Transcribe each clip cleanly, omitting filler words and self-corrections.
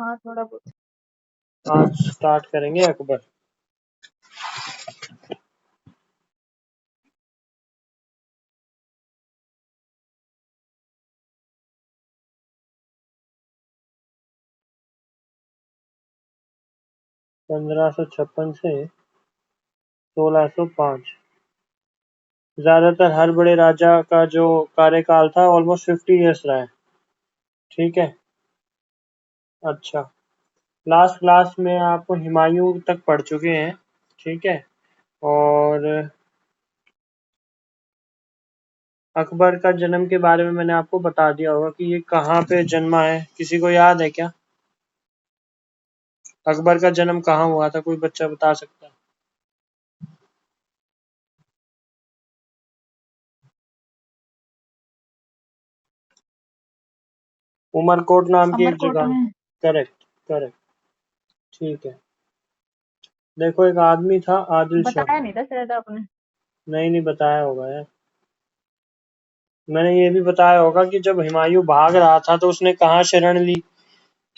हाँ थोड़ा बहुत। आज स्टार्ट करेंगे अकबर। (1556 से 1605) ज्यादातर हर बड़े राजा का जो कार्यकाल था ऑलमोस्ट 50 ईयर्स रहा है। ठीक है, अच्छा। लास्ट क्लास में आप हुमायूं तक पढ़ चुके हैं। ठीक है, और अकबर का जन्म के बारे में मैंने आपको बता दिया होगा कि ये कहाँ पे जन्मा है। किसी को याद है क्या अकबर का जन्म कहाँ हुआ था? कोई बच्चा बता सकता है? उमरकोट नाम की एक अमरकोट जगह। में। Correct, correct. ठीक है, देखो एक आदमी था आदिल शाह। बताया नहीं था शायद आपने। नहीं नहीं, बताया होगा यार। मैंने ये भी बताया होगा कि जब हुमायूं भाग रहा था तो उसने कहाँ शरण ली?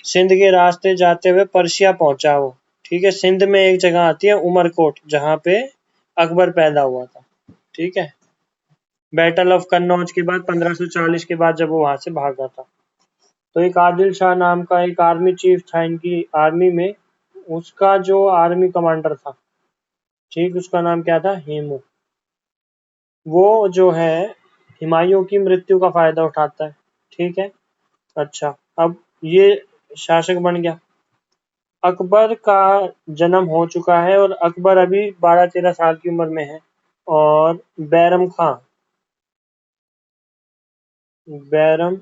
सिंध के रास्ते जाते हुए पर्शिया पहुंचा वो। ठीक है, सिंध में एक जगह आती है उमरकोट जहाँ पे अकबर पैदा हुआ था। ठीक है, बैटल ऑफ कन्नौज के बाद 1540 के बाद जब वो वहां से भागा था। तो एक आदिल शाह नाम का एक आर्मी चीफ था इनकी आर्मी में। उसका जो आर्मी कमांडर था, ठीक, उसका नाम क्या था? हेमू। वो जो है हुमायूं की मृत्यु का फायदा उठाता है। ठीक है, अच्छा। अब ये शासक बन गया। अकबर का जन्म हो चुका है और अकबर अभी 12-13 साल की उम्र में है। और बैरम खां, बैरम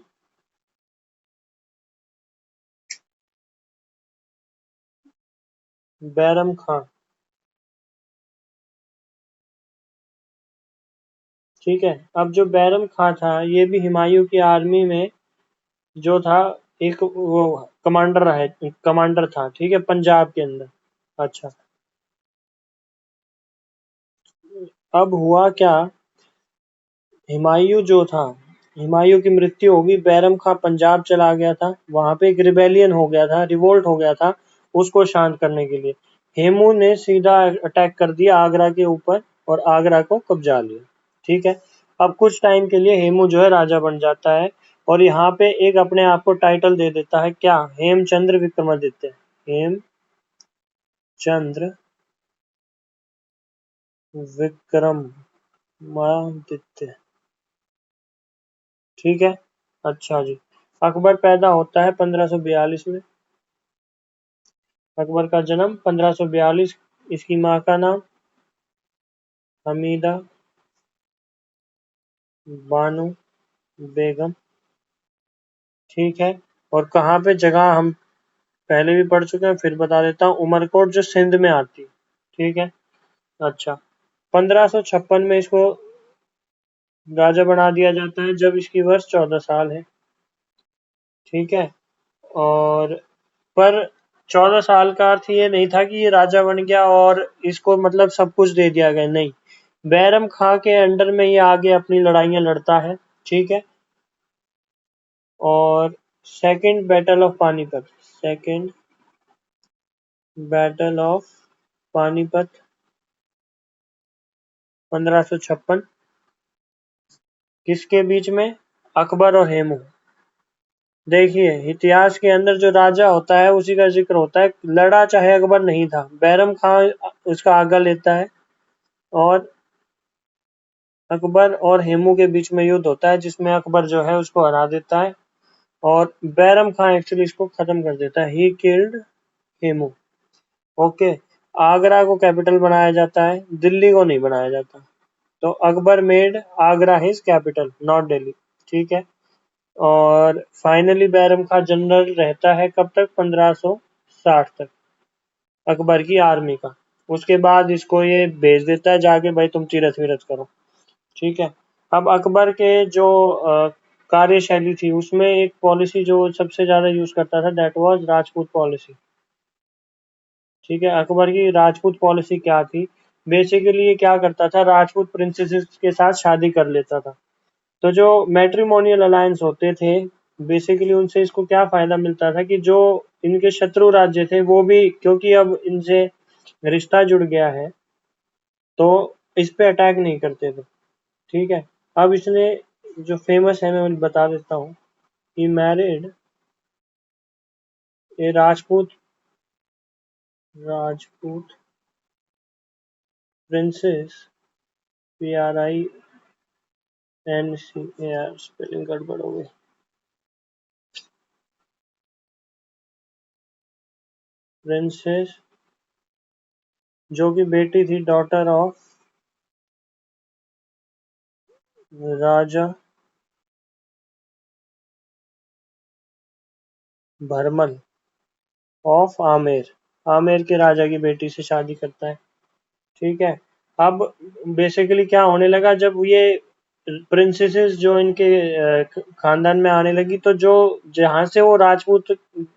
बैरम खां, ठीक है। अब जो बैरम खां था ये भी हुमायूं की आर्मी में जो था एक वो कमांडर था। ठीक है, पंजाब के अंदर। अच्छा, अब हुआ क्या? हुमायूं जो था, हुमायूं की मृत्यु होगी, बैरम खां पंजाब चला गया था। वहां पे एक रिबेलियन हो गया था, रिवोल्ट हो गया था। उसको शांत करने के लिए हेमू ने सीधा अटैक कर दिया आगरा के ऊपर और आगरा को कब्जा लिया। ठीक है, अब कुछ टाइम के लिए हेमू जो है राजा बन जाता है और यहाँ पे एक अपने आप को टाइटल दे देता है, क्या? हेमचंद्र विक्रमादित्य। हेमचंद्र विक्रमादित्य। ठीक है, अच्छा जी। अकबर पैदा होता है 1542 में। अकबर का जन्म 1542। इसकी माँ का नाम हमीदा बानो बेगम। ठीक है, और कहाँ पे जगह हम पहले भी पढ़ चुके हैं, फिर बता देता हूँ। उमरकोट जो सिंध में आती है। ठीक है, अच्छा। 1556 में इसको राजा बना दिया जाता है जब इसकी वर्ष 14 साल है। ठीक है, और पर 14 साल का अर्थ ये नहीं था कि ये राजा बन गया और इसको मतलब सब कुछ दे दिया गया, नहीं। बैरम खां के अंडर में ये आगे अपनी लड़ाइयां लड़ता है। ठीक है, और second battle of Panipat, second battle of Panipat 1556 किसके बीच में? अकबर और हेमू। देखिए, इतिहास के अंदर जो राजा होता है उसी का जिक्र होता है। लड़ा चाहे अकबर नहीं था, बैरम खां उसका आगा लेता है और अकबर और हेमू के बीच में युद्ध होता है जिसमें अकबर जो है उसको हरा देता है और बैरम खां एक्चुअली इसको खत्म कर देता है। He killed Hemu. Okay, Agra को कैपिटल बनाया जाता है, दिल्ली को नहीं बनाया जाता। तो Akbar made Agra his capital, not Delhi. ठीक है, और फाइनली बैरम खां जनरल रहता है कब तक? 1560 तक, अकबर की आर्मी का। उसके बाद इसको ये भेज देता है जाके, भाई तुम तीरथ वीरथ करो। ठीक है, अब अकबर के जो कार्यशैली थी उसमें एक पॉलिसी जो सबसे ज्यादा यूज करता था, दैट वाज राजपूत पॉलिसी। ठीक है, अकबर की राजपूत पॉलिसी क्या थी? बेसिकली ये क्या करता था, राजपूत प्रिंसेसेस के साथ शादी कर लेता था। तो जो मैट्रिमोनियल अलायंस होते थे, बेसिकली उनसे इसको क्या फायदा मिलता था कि जो इनके शत्रु राज्य थे वो भी, क्योंकि अब इनसे रिश्ता जुड़ गया है तो इस पे अटैक नहीं करते थे। ठीक है। अब इसने जो फेमस है मैं बता देता हूँ। He married a Rajput princess, PRINC, यार स्पेलिंग गड़बड़ हो गई। प्रिंसेस, जो कि बेटी थी, daughter of Raja Bharmal of Amer. Amer के राजा की बेटी से शादी करता है। ठीक है। अब बेसिकली क्या होने लगा, जब ये प्रिंसेसेस जो इनके खानदान में आने लगी, तो जो जहां से वो राजपूत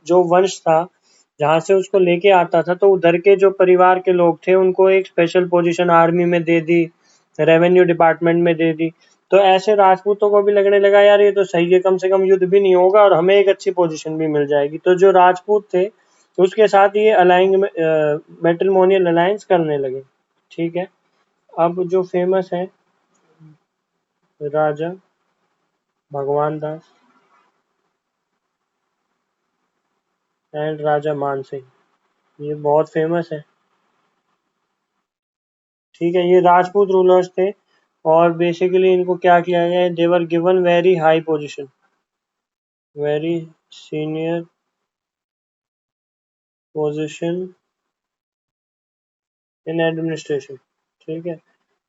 जो वंश था, जहां से उसको लेके आता था, तो उधर के जो परिवार के लोग थे उनको एक स्पेशल पोजीशन आर्मी में दे दी, रेवेन्यू डिपार्टमेंट में दे दी। तो ऐसे राजपूतों को भी लगने लगा यार ये तो सही है, कम से कम युद्ध भी नहीं होगा और हमें एक अच्छी पोजीशन भी मिल जाएगी। तो जो राजपूत थे उसके साथ ये अलाइंग मैट्रिमोनियल अलायंस करने लगे। ठीक है। अब जो फेमस है, राजा भगवान दास एंड राजा मान सिंह, ये बहुत फेमस है। ठीक है। ये राजपूत रूलर्स थे और बेसिकली इनको क्या किया गया है, they were given very high position, very senior position in administration. ठीक है।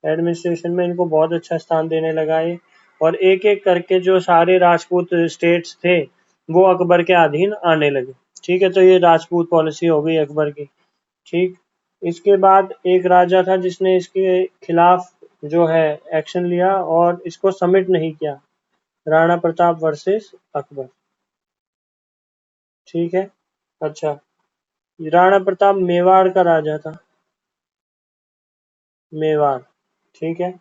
एडमिनिस्ट्रेशन में इनको बहुत अच्छा स्थान देने लगा है और एक एक करके जो सारे राजपूत स्टेट्स थे वो अकबर के अधीन आने लगे। ठीक है। तो ये राजपूत पॉलिसी हो गई अकबर की। ठीक। इसके बाद एक राजा था जिसने इसके खिलाफ जो है एक्शन लिया और इसको सबमिट नहीं किया, राणा प्रताप वर्सेस अकबर। ठीक है। अच्छा। राणा प्रताप मेवाड़ का राजा था, मेवाड़। ठीक है।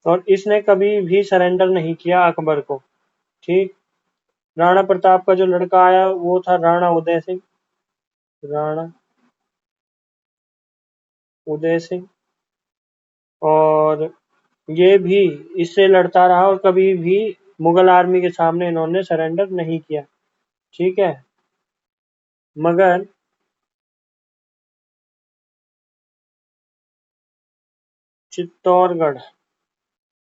और इसने कभी भी सरेंडर नहीं किया अकबर को। ठीक। राणा प्रताप का जो लड़का आया वो था राणा उदय सिंह, राणा उदय सिंह। और ये भी इससे लड़ता रहा और कभी भी मुगल आर्मी के सामने इन्होंने सरेंडर नहीं किया। ठीक है। मगर चित्तौड़गढ़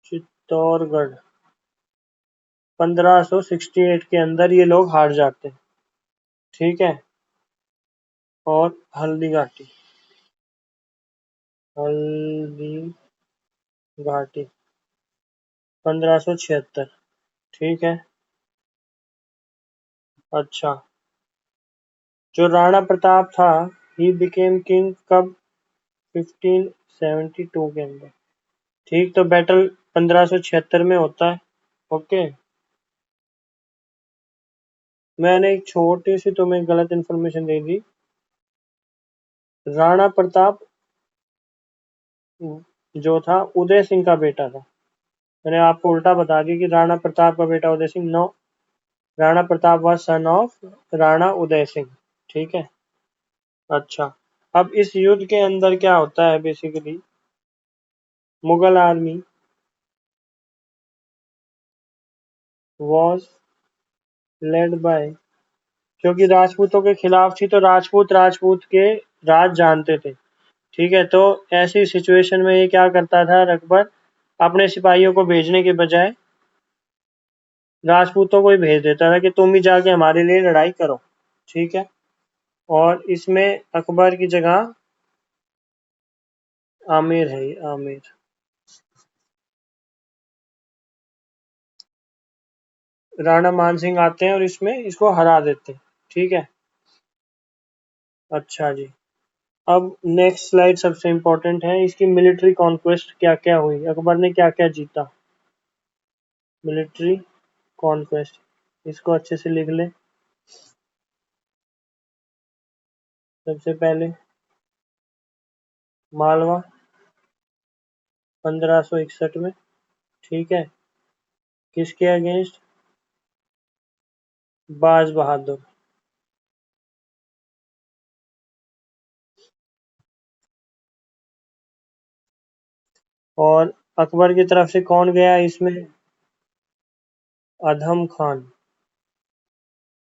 चित्तौड़गढ़ 1568 के अंदर ये लोग हार जाते हैं। ठीक है। और हल्दी घाटी, हल्दी घाटी 1576। ठीक है। अच्छा। जो राणा प्रताप था, ही बिकेम किंग कब, 1572 के अंदर। ठीक। तो बैटल 1576 में होता है। ओके। मैंने एक छोटी सी तुम्हें गलत इन्फॉर्मेशन दे दी। राणा प्रताप जो था उदय सिंह का बेटा था। मैंने आपको उल्टा बता दिया कि राणा प्रताप का बेटा Uday Singh. No, Rana Pratap was son of Rana Uday Singh. ठीक है। अच्छा। अब इस युद्ध के अंदर क्या होता है, basically Mughal army was led by, क्योंकि राजपूतों के खिलाफ थी तो राजपूत राजपूत के राज जानते थे। ठीक है। तो ऐसी सिचुएशन में ये क्या करता था, अकबर अपने सिपाहियों को भेजने के बजाय राजपूतों को ही भेज देता था कि तुम ही जाके हमारे लिए लड़ाई करो। ठीक है। और इसमें अकबर की जगह आमिर है, ये आमिर, राणा मान सिंह आते हैं और इसमें इसको हरा देते हैं। ठीक है। अच्छा जी। अब नेक्स्ट स्लाइड सबसे इम्पोर्टेंट है, इसकी मिलिट्री कॉन्क्वेस्ट क्या क्या हुई, अकबर ने क्या क्या जीता। मिलिट्री कॉन्क्वेस्ट, इसको अच्छे से लिख ले। सबसे पहले मालवा 1561 में। ठीक है। किसके अगेंस्ट, बाज बहादुर। और अकबर की तरफ से कौन गया इसमें? अधम खान।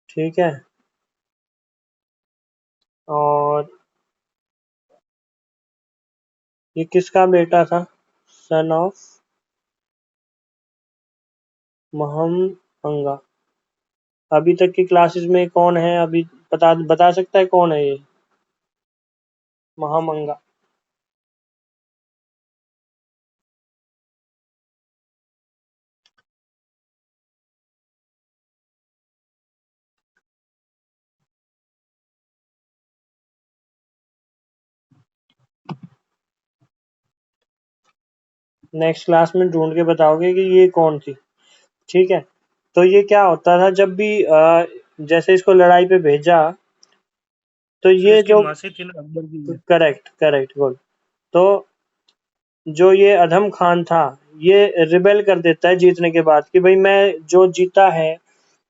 ठीक है। और ये किसका बेटा था? Son of Mahamanga. अभी तक की क्लासेस में कौन है अभी? बता बता सकता है कौन है ये महामंगा? नेक्स्ट क्लास में ढूंढ के बताओगे कि ये कौन थी। ठीक है। तो ये क्या होता था जब भी जैसे इसको लड़ाई पे भेजा, तो ये इसकी जो माँ से थी ना अकबर की। Correct correct good. तो जो ये अधम खान था, ये रिबेल कर देता है जीतने के बाद कि भाई मैं जो जीता है।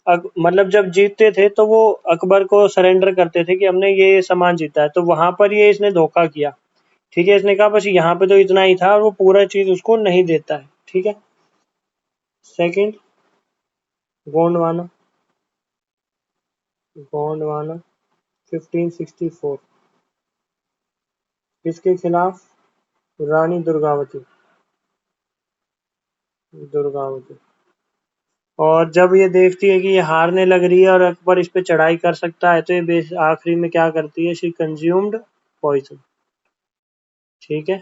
मतलब जब जीतते थे तो वो अकबर को सरेंडर करते थे कि हमने ये सामान जीता है, तो वहां पर ये इसने धोखा किया। ठीक है, इसने कहा बस यहाँ पे तो इतना ही था, और वो पूरा चीज उसको नहीं देता है। ठीक है। सेकंड, गोंडवाना। गोंडवाना 1564 किसके खिलाफ? रानी दुर्गावती। दुर्गावती। और जब ये देखती है कि ये हारने लग रही है और अकबर इस पे चढ़ाई कर सकता है, तो ये आखिरी में क्या करती है? She consumed poison. ठीक है।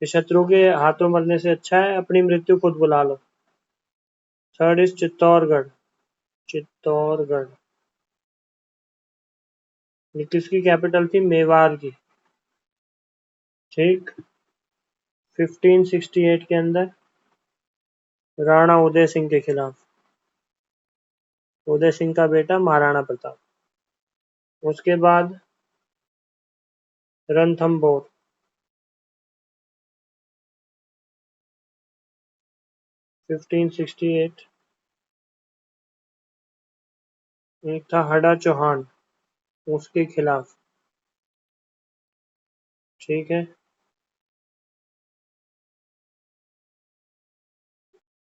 कि शत्रु के हाथों मरने से अच्छा है अपनी मृत्यु खुद बुला लो। Third is Chittorgarh. चित्तौड़गढ़ ये किसकी कैपिटल थी? मेवाड़ की। ठीक। 1568 के अंदर राणा उदय सिंह के खिलाफ। उदय सिंह का बेटा महाराणा प्रताप। उसके बाद रणथंभौर। 1568। एक था हडा चौहान, उसके खिलाफ। ठीक है।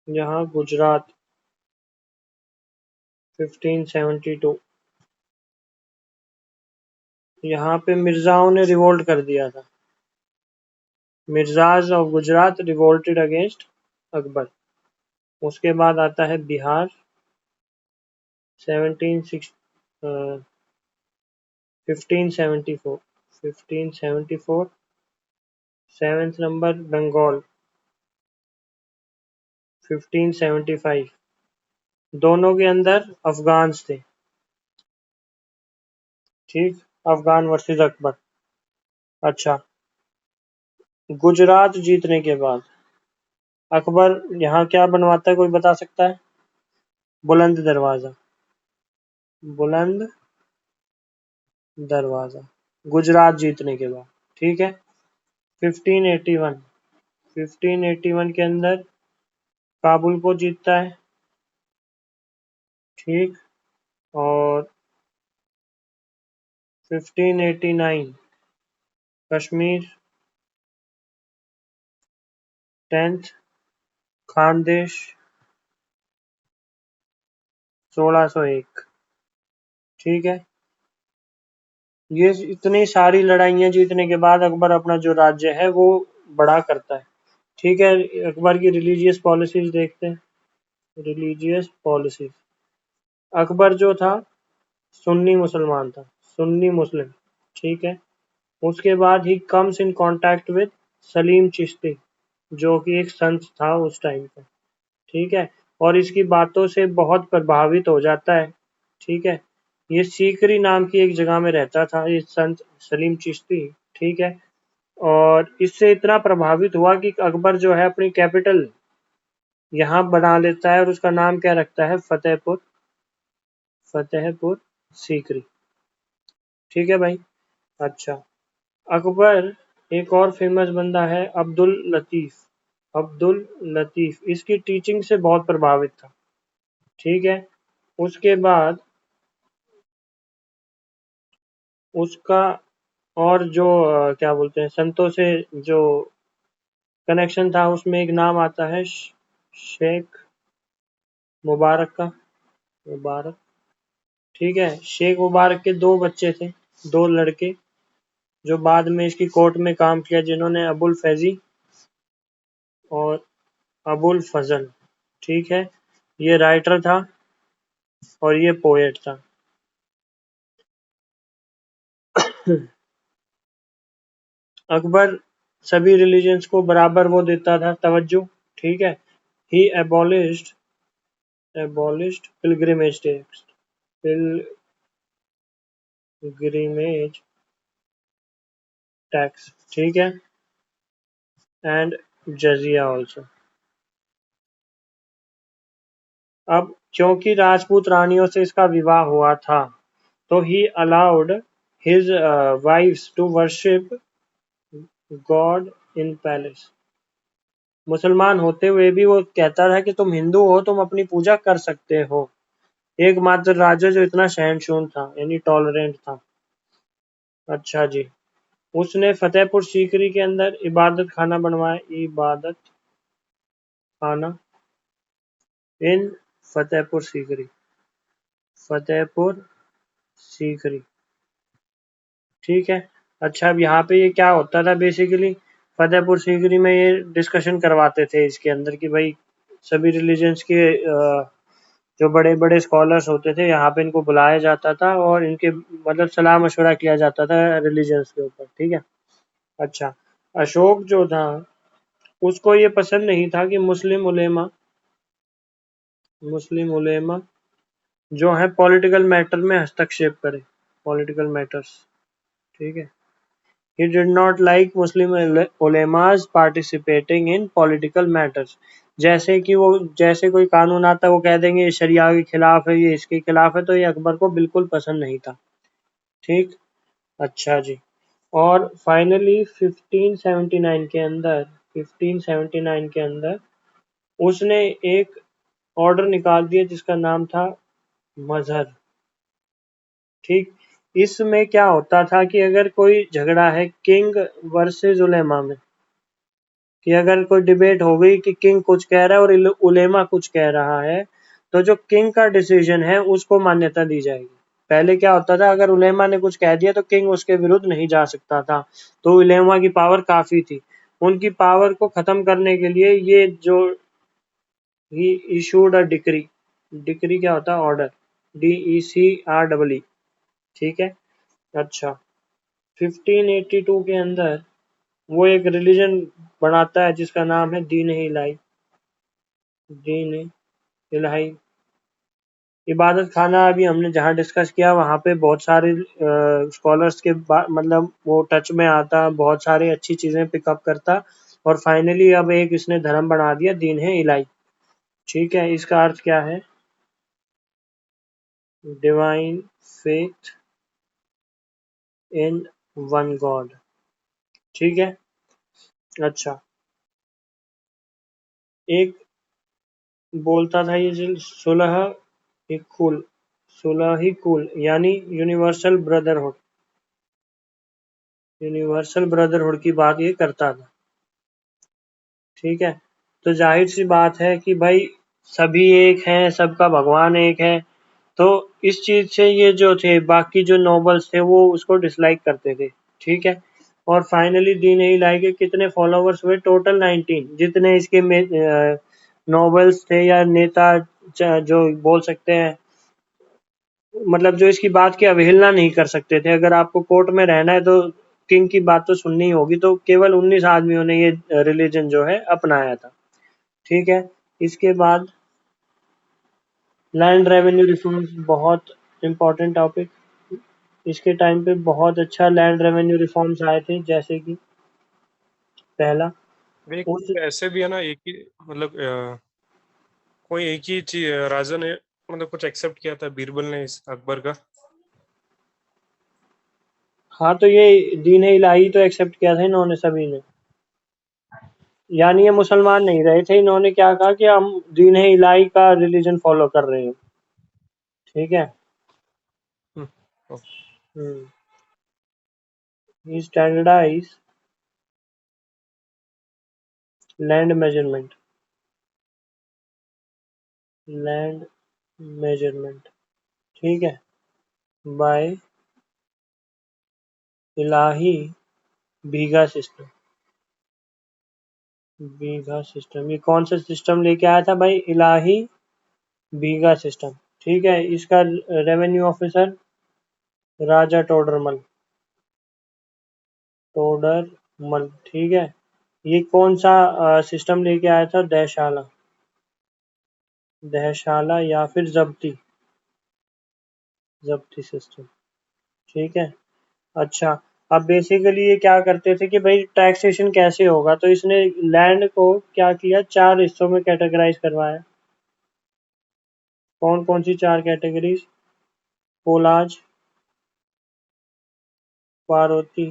यहाँ गुजरात 1572। यहाँ पे मिर्जाओं ने रिवोल्ट कर दिया था। Mirzas of Gujarat revolted against Akbar. उसके बाद आता है बिहार 1574। 1574। Seventh number Bengal 1575। दोनों के अंदर अफगान्स थे। ठीक। अफगान वर्सेस अकबर। अच्छा, गुजरात जीतने के बाद अकबर यहाँ क्या बनवाता है, कोई बता सकता है? बुलंद दरवाजा। बुलंद दरवाजा गुजरात जीतने के बाद। ठीक है। 1581। 1581 के अंदर काबुल को जीतता है। ठीक। और 1589 कश्मीर 10th खानदेश 1601। ठीक है। ये इतनी सारी लड़ाइयां जीतने के बाद अकबर अपना जो राज्य है वो बड़ा करता है। ठीक है। अकबर की रिलीजियस पॉलिसीज देखते हैं। Religious policies. अकबर जो था सुन्नी मुसलमान था। सुन्नी मुस्लिम। ठीक है। उसके बाद he comes in contact with Salim Chishti, जो कि एक संत था उस टाइम पे। ठीक है। और इसकी बातों से बहुत प्रभावित हो जाता है। ठीक है। ये सीकरी नाम की एक जगह में रहता था ये संत सलीम चिश्ती। ठीक है। और इससे इतना प्रभावित हुआ कि अकबर जो है अपनी कैपिटल यहाँ बना लेता है, और उसका नाम क्या रखता है? फतेहपुर। फतेहपुर सीकरी। ठीक है भाई। अच्छा, अकबर एक और फेमस बंदा है अब्दुल लतीफ। अब्दुल लतीफ इसकी टीचिंग से बहुत प्रभावित था। ठीक है। उसके बाद उसका और जो क्या बोलते हैं संतों से जो कनेक्शन था, उसमें एक नाम आता है शेख मुबारक का, मुबारक। ठीक है, शेख मुबारक के 2 बच्चे थे, 2 लड़के, जो बाद में इसकी कोर्ट में काम किया, जिन्होंने अबुल फैजी और अबुल फजल। ठीक है, ये राइटर था और ये पोएट था। अकबर सभी रिलीजन्स को बराबर वो देता था तवज्जो। ठीक है, ही abolished pilgrimage tax, pilgrimage tax। ठीक है, एंड जजिया ऑल्सो। अब क्योंकि राजपूत रानियों से इसका विवाह हुआ था, तो he allowed his wifes to worship God in palace. मुसलमान होते हुए भी वो कहता था कि तुम हिंदू हो, तुम अपनी पूजा कर सकते हो। एकमात्र राजा जो इतना सहनशील था, यानी टॉलरेंट था। अच्छा जी, उसने फतेहपुर सीकरी के अंदर इबादत खाना बनवाया, इबादत खाना इन फतेहपुर सीकरी, फतेहपुर सीकरी। ठीक है, अच्छा, अब यहाँ पे ये क्या होता था बेसिकली, फतेहपुर सीकरी में ये डिस्कशन करवाते थे इसके अंदर कि भाई सभी रिलीजन्स के जो बड़े बड़े स्कॉलर्स होते थे, यहाँ पे इनको बुलाया जाता था और इनके मतलब सलाह मशवरा किया जाता था रिलीजन्स के ऊपर। ठीक है, अच्छा, अशोक जो था उसको ये पसंद नहीं था कि मुस्लिम उलेमा जो है पॉलिटिकल मैटर में हस्तक्षेप करे, पॉलिटिकल मैटर्स। ठीक है, he did not like Muslim ulemas participating in political matters। जैसे कि वो जैसे कोई कानून आता है वो कह देंगे ये शरिया के खिलाफ है, ये इसके खिलाफ है, तो ये अकबर को बिल्कुल पसंद नहीं था। ठीक, अच्छा जी, और फाइनली 1579 के अंदर 1579 के अंदर उसने एक ऑर्डर निकाल दिया जिसका नाम था मजहर। ठीक, इसमें क्या होता था कि अगर कोई झगड़ा है किंग वर्सेस उलेमा में, कि अगर कोई डिबेट हो गई कि किंग कुछ कह रहा है और उलेमा कुछ कह रहा है, तो जो किंग का डिसीजन है उसको मान्यता दी जाएगी। पहले क्या होता था, अगर उलेमा ने कुछ कह दिया तो किंग उसके विरुद्ध नहीं जा सकता था, तो उलेमा की पावर काफी थी। उनकी पावर को खत्म करने के लिए ये जो he issued a decree, decree क्या होता है, ऑर्डर, DECREE। ठीक है, अच्छा, 1582 के अंदर वो एक रिलीजन बनाता है जिसका नाम है दीन इलाही, दीन इलाही इबादत खाना। अभी हमने जहाँ डिस्कस किया वहाँ पे बहुत सारे स्कॉलर्स के मतलब वो टच में आता, बहुत सारी अच्छी चीजें पिकअप करता, और फाइनली अब एक इसने धर्म बना दिया दीन है इलाही। ठीक है, इसका अर्थ क्या है, divine faith in one God. ठीक है, अच्छा, एक बोलता था ये जो सुलह ही कुल यानी यूनिवर्सल ब्रदरहुड की बात ये करता था। ठीक है, तो जाहिर सी बात है कि भाई सभी एक हैं, सबका भगवान एक है, तो इस चीज से ये जो थे बाकी जो नॉबल्स थे वो उसको डिसलाइक करते थे। ठीक है, और फाइनली दीन इलाही के कितने फॉलोवर्स हुए, टोटल 19, जितने इसके नॉबल्स थे या नेता जो बोल सकते हैं, मतलब जो इसकी बात की अवहेलना नहीं कर सकते थे। अगर आपको कोर्ट में रहना है तो किंग की बात तो सुननी होगी, तो केवल 19 आदमियों ने ये रिलीजन जो है अपनाया था। ठीक है, इसके बाद लैंड रेवेन्यू रिफॉर्म्स, बहुत इंपॉर्टेंट टॉपिक। इसके टाइम पे बहुत अच्छा लैंड रेवेन्यू रिफॉर्म्स आए थे, जैसे कि पहला एक उस ऐसे भी है ना, एक ही मतलब कोई एक ही चीज राजा ने मतलब कुछ एक्सेप्ट किया था बीरबल ने इस अकबर का। हाँ, तो ये दीन इलाही तो एक्सेप्ट किया था इन्होंने सभी ने, यानी ये मुसलमान नहीं रहे थे, इन्होंने क्या कहा कि हम दीन इलाही का रिलीजन फॉलो कर रहे हैं। ठीक है, hmm, oh, standardise land measurement, land measurement, ठीक है, by Ilahi bigha system. Bigha system, ये कौन सा सिस्टम लेके आया था भाई? इलाही बीघा सिस्टम, ठीक है। इसका रेवेन्यू ऑफिसर राजा टोडरमल, टोडरमल, ठीक है। ये कौन सा सिस्टम लेके आया था? दहशाला, दहशाला या फिर जब्ती, जब्ती सिस्टम, ठीक है। अच्छा, अब बेसिकली ये क्या करते थे कि भाई टैक्सेशन कैसे होगा, तो इसने लैंड को क्या किया, 4 हिस्सों में कैटेगराइज करवाया। कौन कौन सी 4 कैटेगरीज? कोलाज, पार्वती,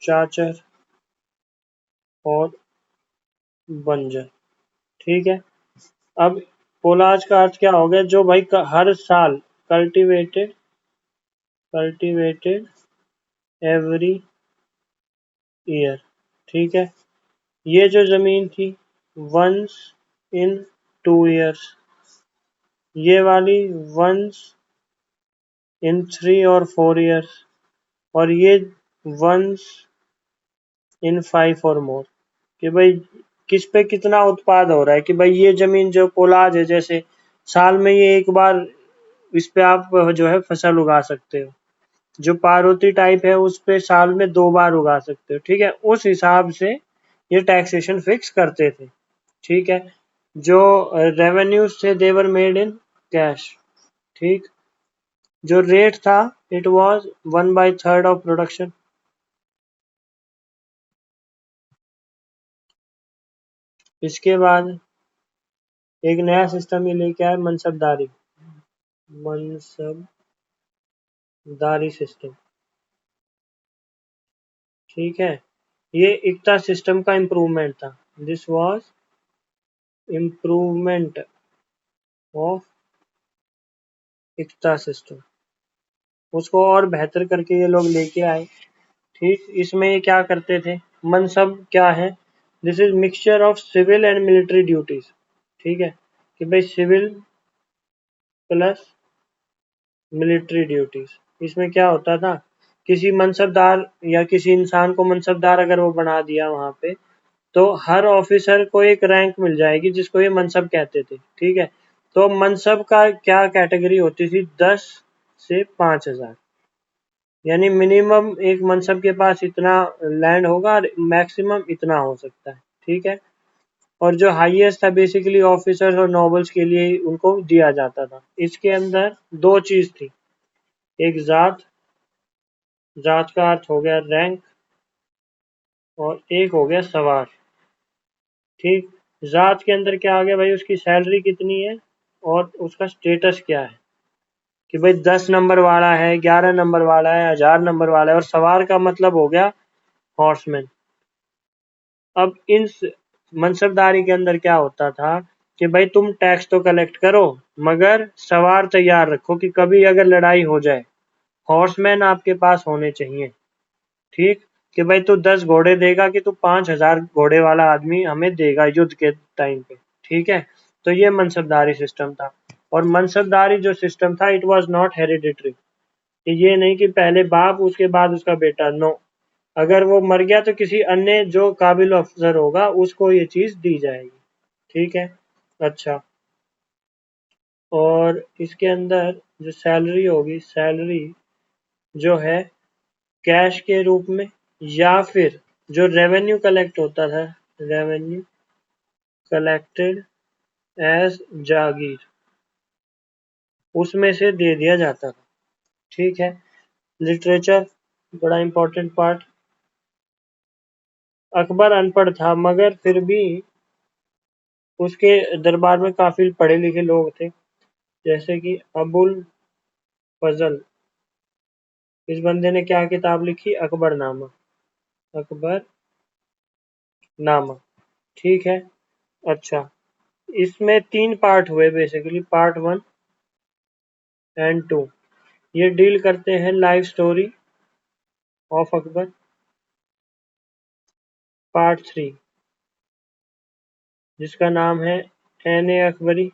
चाचर और बंजर, ठीक है। अब कोलाज का अर्थ क्या हो गया? जो भाई हर साल कल्टीवेटेड, कल्टीवेटेड एवरी ईयर, ठीक है। ये जो जमीन थी वंस इन 2 years, ये वाली वंस इन 3 or 4 years, और ये वंस इन 5 or more, कि भाई किस पे कितना उत्पाद हो रहा है, कि भाई ये जमीन जो कोलाज है, जैसे साल में ये एक बार इस पे आप जो है फसल उगा सकते हो। जो पार्वती टाइप है उस पे साल में 2 बार उगा सकते हो, ठीक है। उस हिसाब से ये टैक्सेशन फिक्स करते थे, ठीक है। जो रेवेन्यूज थे देवर मेड इन कैश, ठीक। जो रेट था इट वाज 1/3 ऑफ प्रोडक्शन। इसके बाद एक नया सिस्टम ये लेके आए, मनसबदारी, मनसबदारी सिस्टम, ठीक है। ये इक्ता सिस्टम का इम्प्रूवमेंट था। This was improvement of iqta system, उसको और बेहतर करके ये लोग लेके आए, ठीक। इसमें ये क्या करते थे? मनसब क्या है? This is mixture of civil and military duties, ठीक है, कि भाई सिविल प्लस मिलिट्री ड्यूटीज। इसमें क्या होता था? किसी मनसबदार या किसी इंसान को मनसबदार अगर वो बना दिया वहां पे, तो हर ऑफिसर को एक रैंक मिल जाएगी जिसको ये मनसब कहते थे, ठीक है। तो मनसब का क्या कैटेगरी होती थी? 10 से 5,000, यानी मिनिमम एक मनसब के पास इतना लैंड होगा और मैक्सिमम इतना हो सकता है, ठीक है। और जो हाईएस्ट था बेसिकली ऑफिसर्स और नॉबल्स के लिए उनको दिया जाता था। इसके अंदर 2 चीज थी, एक जात, जात का अर्थ हो गया रैंक, और एक हो गया सवार, ठीक। जात के अंदर क्या आ गया भाई? उसकी सैलरी कितनी है और उसका स्टेटस क्या है, कि भाई 10 नंबर वाला है, 11 नंबर वाला है, 1000 नंबर वाला है। और सवार का मतलब हो गया हॉर्समैन। अब इन मनसबदारी के अंदर क्या होता था कि भाई तुम टैक्स तो कलेक्ट करो, मगर सवार तैयार रखो कि कभी अगर लड़ाई हो जाए, हॉर्समैन आपके पास होने चाहिए, ठीक। कि भाई तू 10 घोड़े देगा कि तू 5,000 घोड़े वाला आदमी हमें देगा युद्ध के टाइम पे, ठीक है। तो ये मनसबदारी सिस्टम था। और मनसबदारी जो सिस्टम था इट वाज नॉट हेरिडिटरी, ये नहीं कि पहले बाप उसके बाद उसका बेटा, नो। अगर वो मर गया तो किसी अन्य जो काबिल अफसर होगा उसको ये चीज दी जाएगी, ठीक है। अच्छा, और इसके अंदर जो सैलरी होगी, सैलरी जो है कैश के रूप में, या फिर जो रेवेन्यू कलेक्ट होता था, रेवेन्यू कलेक्टेड एज जागीर, उसमें से दे दिया जाता था, ठीक है। लिटरेचर, बड़ा इंपॉर्टेंट पार्ट। अकबर अनपढ़ था मगर फिर भी उसके दरबार में काफी पढ़े लिखे लोग थे, जैसे कि अबुल फजल। इस बंदे ने क्या किताब लिखी? अकबरनामा, अकबर नामा, ठीक है। अच्छा, इसमें 3 पार्ट हुए बेसिकली, पार्ट 1 एंड 2। ये डील करते हैं life story of Akbar part 3, जिसका नाम है एन ए अकबरी।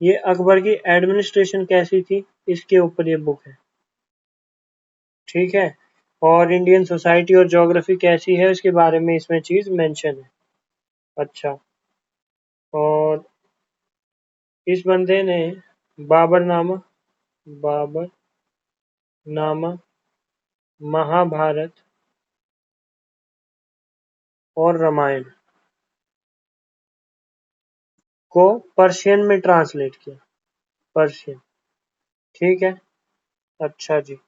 ये अकबर की एडमिनिस्ट्रेशन कैसी थी, इसके ऊपर ये बुक है। ठीक है, और इंडियन सोसाइटी और ज्योग्राफी कैसी है उसके बारे में इसमें चीज मेंशन है। अच्छा, और इस बंदे ने बाबरनामा बाबरनामा महाभारत और रामायण को पर्शियन में ट्रांसलेट किया, पर्शियन। ठीक है, अच्छा जी।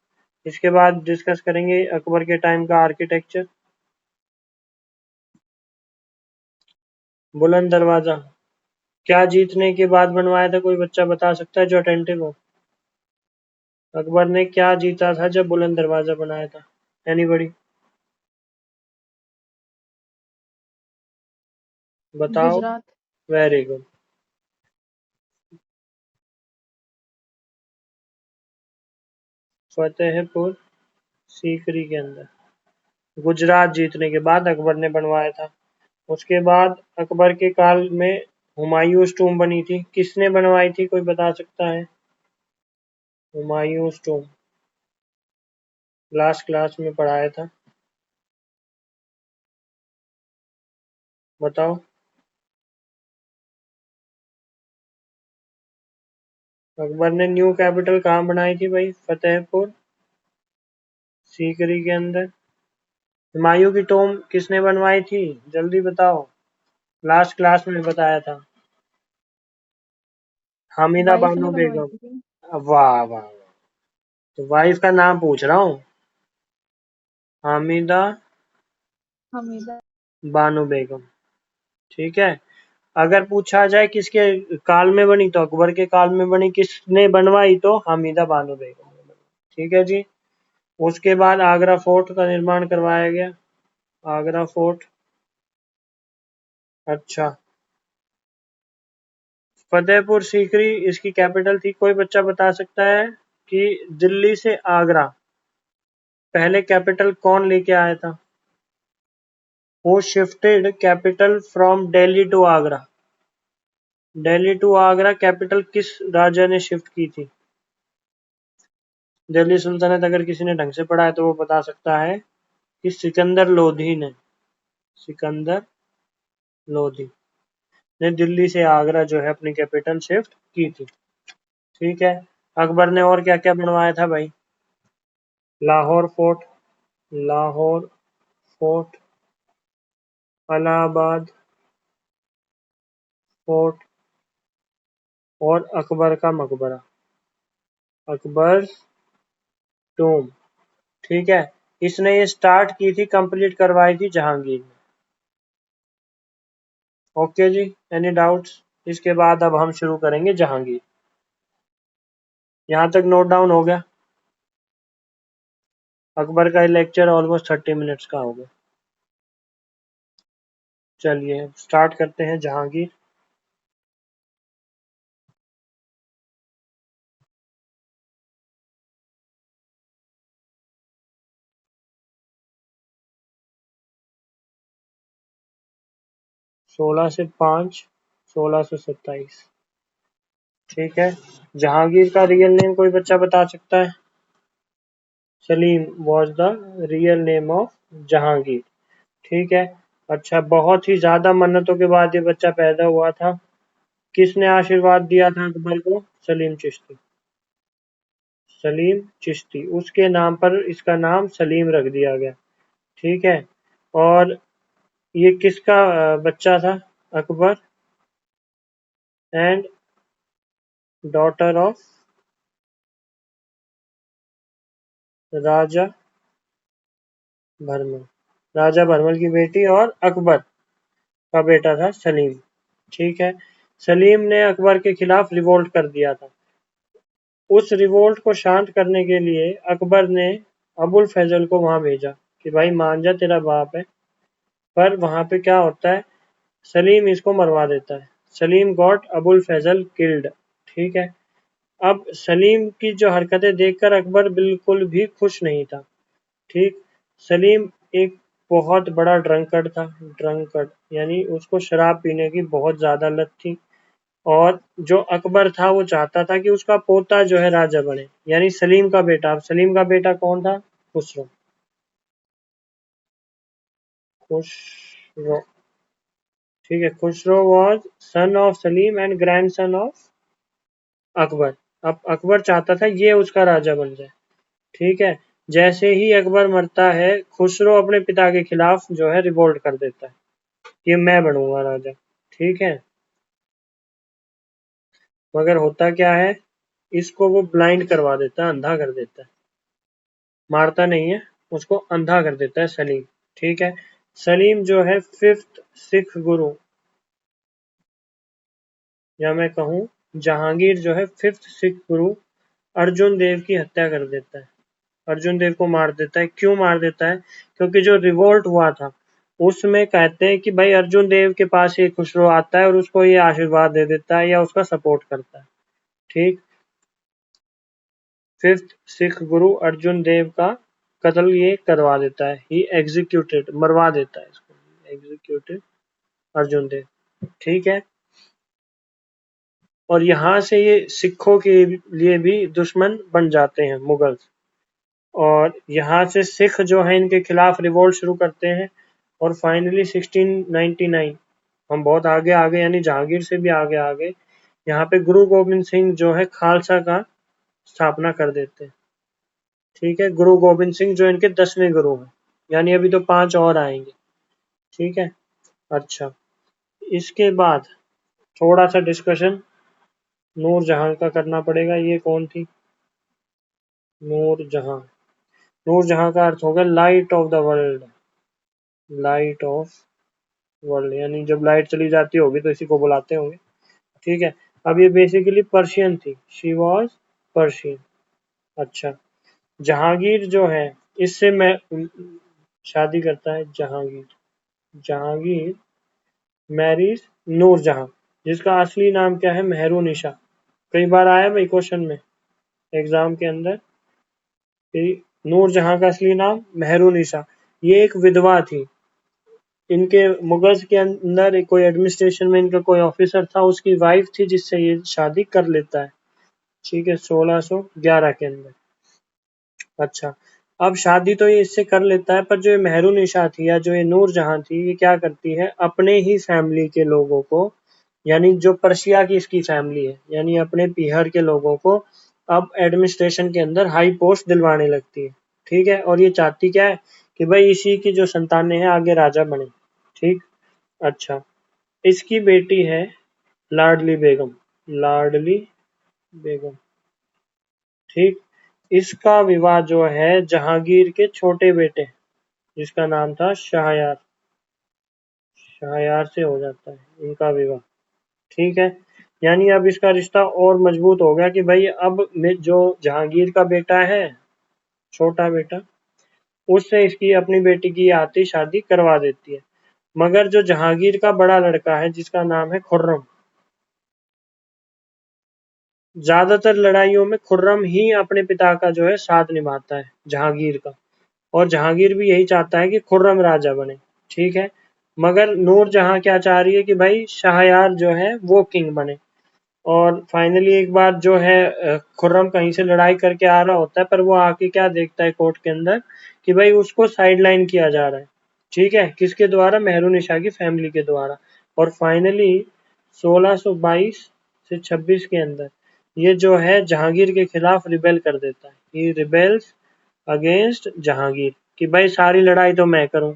इसके बाद डिस्कस करेंगे अकबर के टाइम का आर्किटेक्चर। बुलंद दरवाजा क्या जीतने के बाद बनवाया था, कोई बच्चा बता सकता है जो अटेंटिव हो? अकबर ने क्या जीता था जब बुलंद दरवाजा बनाया था? एनीबडी बताओ। गुजरात। Very good. फतेहपुर सीकरी के अंदर गुजरात जीतने के बाद अकबर ने बनवाया था। उसके बाद अकबर के काल में हुमायूंस टूम बनी थी, किसने बनवाई थी, कोई बता सकता है? हुमायूंस टूम लास्ट क्लास में पढ़ाया था, बताओ। अकबर ने न्यू कैपिटल कहाँ बनाई थी भाई? फतेहपुर सीकरी के अंदर। हुमायूं की टोम किसने बनवाई थी, जल्दी बताओ, लास्ट क्लास में बताया था। हामिदा वाइफ ने बानो बनवाई बेगम। थी। वाह वाह वाह। तो वाइफ का नाम पूछ रहा हूँ, हामिदा हमीदा। बानो बेगम। ठीक है, अगर पूछा जाए किसके काल में बनी तो अकबर के काल में बनी, किसने बनवाई तो हामिदा बानो बेगम ने बनवाई। ठीक है जी। उसके बाद आगरा फोर्ट का निर्माण करवाया गया, आगरा फोर्ट। अच्छा, फतेहपुर सीकरी इसकी कैपिटल थी, कोई बच्चा बता सकता है कि दिल्ली से आगरा पहले कैपिटल कौन लेके आया था? Who shifted capital from Delhi to Agra? Delhi to Agra capital किस राजा ने शिफ्ट की थी? दिल्ली सुल्तनत अगर किसी ने ढंग से पढ़ा है तो वो बता सकता है कि सिकंदर लोधी ने, सिकंदर लोधी ने दिल्ली से आगरा जो है अपनी कैपिटल शिफ्ट की थी। ठीक है, अकबर ने और क्या क्या बनवाया था भाई? Lahore fort, Lahore fort, Allahabad fort और अकबर का मकबरा, अकबर टूम। ठीक है, इसने ये स्टार्ट की थी, कंप्लीट करवाई थी जहांगीर ने। ओके जी, एनी डाउट्स? इसके बाद अब हम शुरू करेंगे जहांगीर। यहाँ तक नोट डाउन हो गया? अकबर का लेक्चर ऑलमोस्ट 30 मिनट्स का हो गया। चलिए स्टार्ट करते हैं जहांगीर। सोलह से 5 1627। ठीक है, जहांगीर का रियल नेम कोई बच्चा बता सकता है? Salim was the real name of Jahangir. ठीक है, अच्छा, बहुत ही ज्यादा मन्नतों के बाद ये बच्चा पैदा हुआ था, किसने आशीर्वाद दिया था अकबर को? सलीम चिश्ती, सलीम चिश्ती, उसके नाम पर इसका नाम सलीम रख दिया गया। ठीक है, और ये किसका बच्चा था? Akbar and daughter of Raja भरमल, राजा भरमल की बेटी और अकबर का बेटा था सलीम। ठीक है, सलीम ने अकबर के खिलाफ रिवोल्ट कर दिया था। उस रिवोल्ट को शांत करने के लिए अकबर ने अबुल फैजल को वहां भेजा कि भाई मान जा, तेरा बाप है। पर वहां पे क्या होता है, सलीम इसको मरवा देता है। Salim got Abul Faizal killed. ठीक है, अब सलीम की जो हरकतें देखकर अकबर बिल्कुल भी खुश नहीं था। ठीक, सलीम एक बहुत बड़ा ड्रंकर्ड था। ड्रंकर्ड यानी उसको शराब पीने की बहुत ज्यादा लत थी। और जो अकबर था वो चाहता था कि उसका पोता जो है राजा बने, यानी सलीम का बेटा। अब सलीम का बेटा कौन था? खुसरो। खुसरो, ठीक है। Khusro was son of Salim and grand son of Akbar. अब अकबर चाहता था ये उसका राजा बन जाए। ठीक है। जैसे ही अकबर मरता है, खुसरो अपने पिता के खिलाफ जो है रिवोल्ट कर देता है कि मैं बनूंगा राजा। ठीक है। मगर होता क्या है, इसको वो ब्लाइंड करवा देता है, अंधा कर देता है। मारता नहीं है, उसको अंधा कर देता है सलीम। ठीक है। सलीम जो है फिफ्थ सिख गुरु, या मैं कहूँ जहांगीर जो है फिफ्थ सिख गुरु अर्जुन देव की हत्या कर देता है। अर्जुन देव को मार देता है। क्यों मार देता है? क्योंकि जो रिवोल्ट हुआ था उसमें कहते हैं कि भाई अर्जुन देव के पास ये खुसरो आता है और उसको ये आशीर्वाद दे देता है या उसका सपोर्ट करता है। ठीक। फिफ्थ सिख गुरु अर्जुन देव का कत्ल ये करवा देता है। ही एग्जीक्यूटेड, मरवा देता है इसको। एग्जीक्यूटेड अर्जुन देव। ठीक है। और यहाँ से ये सिखों के लिए भी दुश्मन बन जाते हैं मुगल। और यहाँ से सिख जो है इनके खिलाफ रिवोल्ट शुरू करते हैं। और फाइनली 1699 हम बहुत आगे आ गए, यानी जहांगीर से भी आगे आ गए। यहाँ पे गुरु गोबिंद सिंह जो है खालसा का स्थापना कर देते हैं। ठीक है। गुरु गोबिंद सिंह जो इनके 10वें गुरु हैं, यानी अभी तो 5 और आएंगे। ठीक है। अच्छा, इसके बाद थोड़ा सा डिस्कशन नूर जहां का करना पड़ेगा। ये कौन थी? नूर जहां। नूर जहां का अर्थ होगा light of the world. Light of world, यानी जब लाइट चली जाती होगी तो इसी को बुलाते होंगे। ठीक है। अब ये बेसिकली पर्शियन थी। She was Persian. अच्छा, जहांगीर जो है इससे मैं शादी करता है। जहांगीर, जहांगीर मैरिज नूर जहां, जिसका असली नाम क्या है? मेहरुनिशा। कई बार आया भाई क्वेश्चन में एग्जाम के अंदर कि नूर जहां का असली नाम मेहरुनिशा। ये एक विधवा थी। इनके मुगल्स के अंदर कोई एडमिनिस्ट्रेशन में इनका कोई ऑफिसर था, उसकी वाइफ थी जिससे ये शादी कर लेता है। ठीक है, 1611 के अंदर। अच्छा, अब शादी तो ये इससे कर लेता है, पर जो ये मेहरुनिशा थी या जो ये नूर जहां थी, ये क्या करती है अपने ही फैमिली के लोगों को, यानी जो पर्शिया की इसकी फैमिली है, यानी अपने पीहर के लोगों को अब एडमिनिस्ट्रेशन के अंदर हाई पोस्ट दिलवाने लगती है। ठीक है। और ये चाहती क्या है कि भाई इसी की जो संतानें हैं आगे राजा बने। ठीक। अच्छा, इसकी बेटी है लाडली बेगम। लाडली बेगम। ठीक। इसका विवाह जो है जहांगीर के छोटे बेटे, जिसका नाम था शाहयार, शाहयार से हो जाता है इनका विवाह। ठीक है। यानी अब इसका रिश्ता और मजबूत हो गया कि भाई अब जो जहांगीर का बेटा है, छोटा बेटा, उससे इसकी अपनी बेटी की आती शादी करवा देती है। मगर जो जहांगीर का बड़ा लड़का है जिसका नाम है खुर्रम, ज्यादातर लड़ाइयों में खुर्रम ही अपने पिता का जो है साथ निभाता है, जहांगीर का। और जहांगीर भी यही चाहता है कि खुर्रम राजा बने। ठीक है। मगर नूर जहां क्या चाह रही है कि भाई शाहयार जो है वो किंग बने। और फाइनली एक बार जो है खुर्रम कहीं से लड़ाई करके आ रहा होता है, पर वो आके क्या देखता है कोर्ट के अंदर कि भाई उसको साइडलाइन किया जा रहा है। ठीक है। किसके द्वारा? मेहरुनिशा की फैमिली के द्वारा। और फाइनली 1622 से 26 के अंदर ये जो है जहांगीर के खिलाफ रिबेल कर देता है। ही रिबेल्स अगेंस्ट जहांगीर कि भाई सारी लड़ाई तो मैं करूं,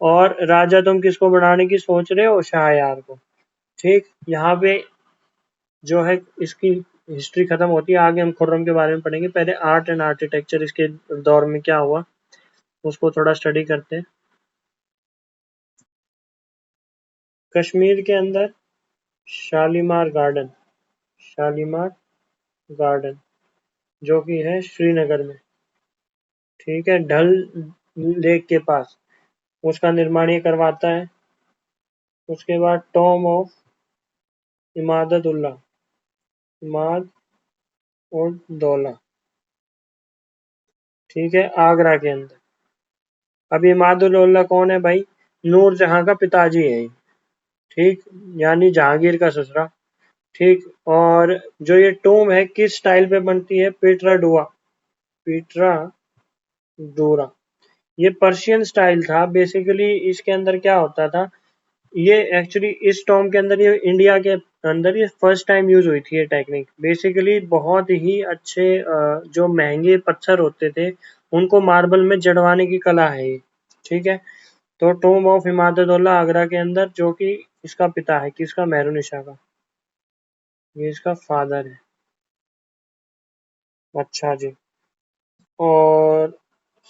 और राजा तुम किसको बनाने की सोच रहे हो? शाहयार को। ठीक। यहाँ पे जो है इसकी हिस्ट्री खत्म होती है। आगे हम खुर्रम के बारे में पढ़ेंगे। पहले आर्ट एंड आर्किटेक्चर इसके दौर में क्या हुआ उसको थोड़ा स्टडी करते हैं। कश्मीर के अंदर शालीमार गार्डन, शालीमार गार्डन जो कि है श्रीनगर में। ठीक है। डल लेक के पास उसका निर्माण ये करवाता है। उसके बाद टॉम ऑफ इमादत उल्लाह, इमाद और दौला, ठीक है, आगरा के अंदर। अब इमादुद्दौला कौन है भाई? नूरजहां का पिताजी है ये, ठीक, यानी जहांगीर का ससुरा, ठीक। और जो ये टूम है किस स्टाइल पे बनती है? पीटरा डोरा, ये पर्शियन स्टाइल था बेसिकली। इसके अंदर क्या होता था, ये एक्चुअली इस टॉम के अंदर, ये इंडिया के अंदर ये फर्स्ट टाइम यूज हुई थी ये टेक्निक। बेसिकली बहुत ही अच्छे जो महंगे पत्थर होते थे उनको मार्बल में जड़वाने की कला है ये, ठीक है। तो टॉम ऑफ इमादुद्दौला आगरा के अंदर, जो कि इसका पिता है, किसका? मेहरुनिशा का, ये इसका फादर है। अच्छा जी। और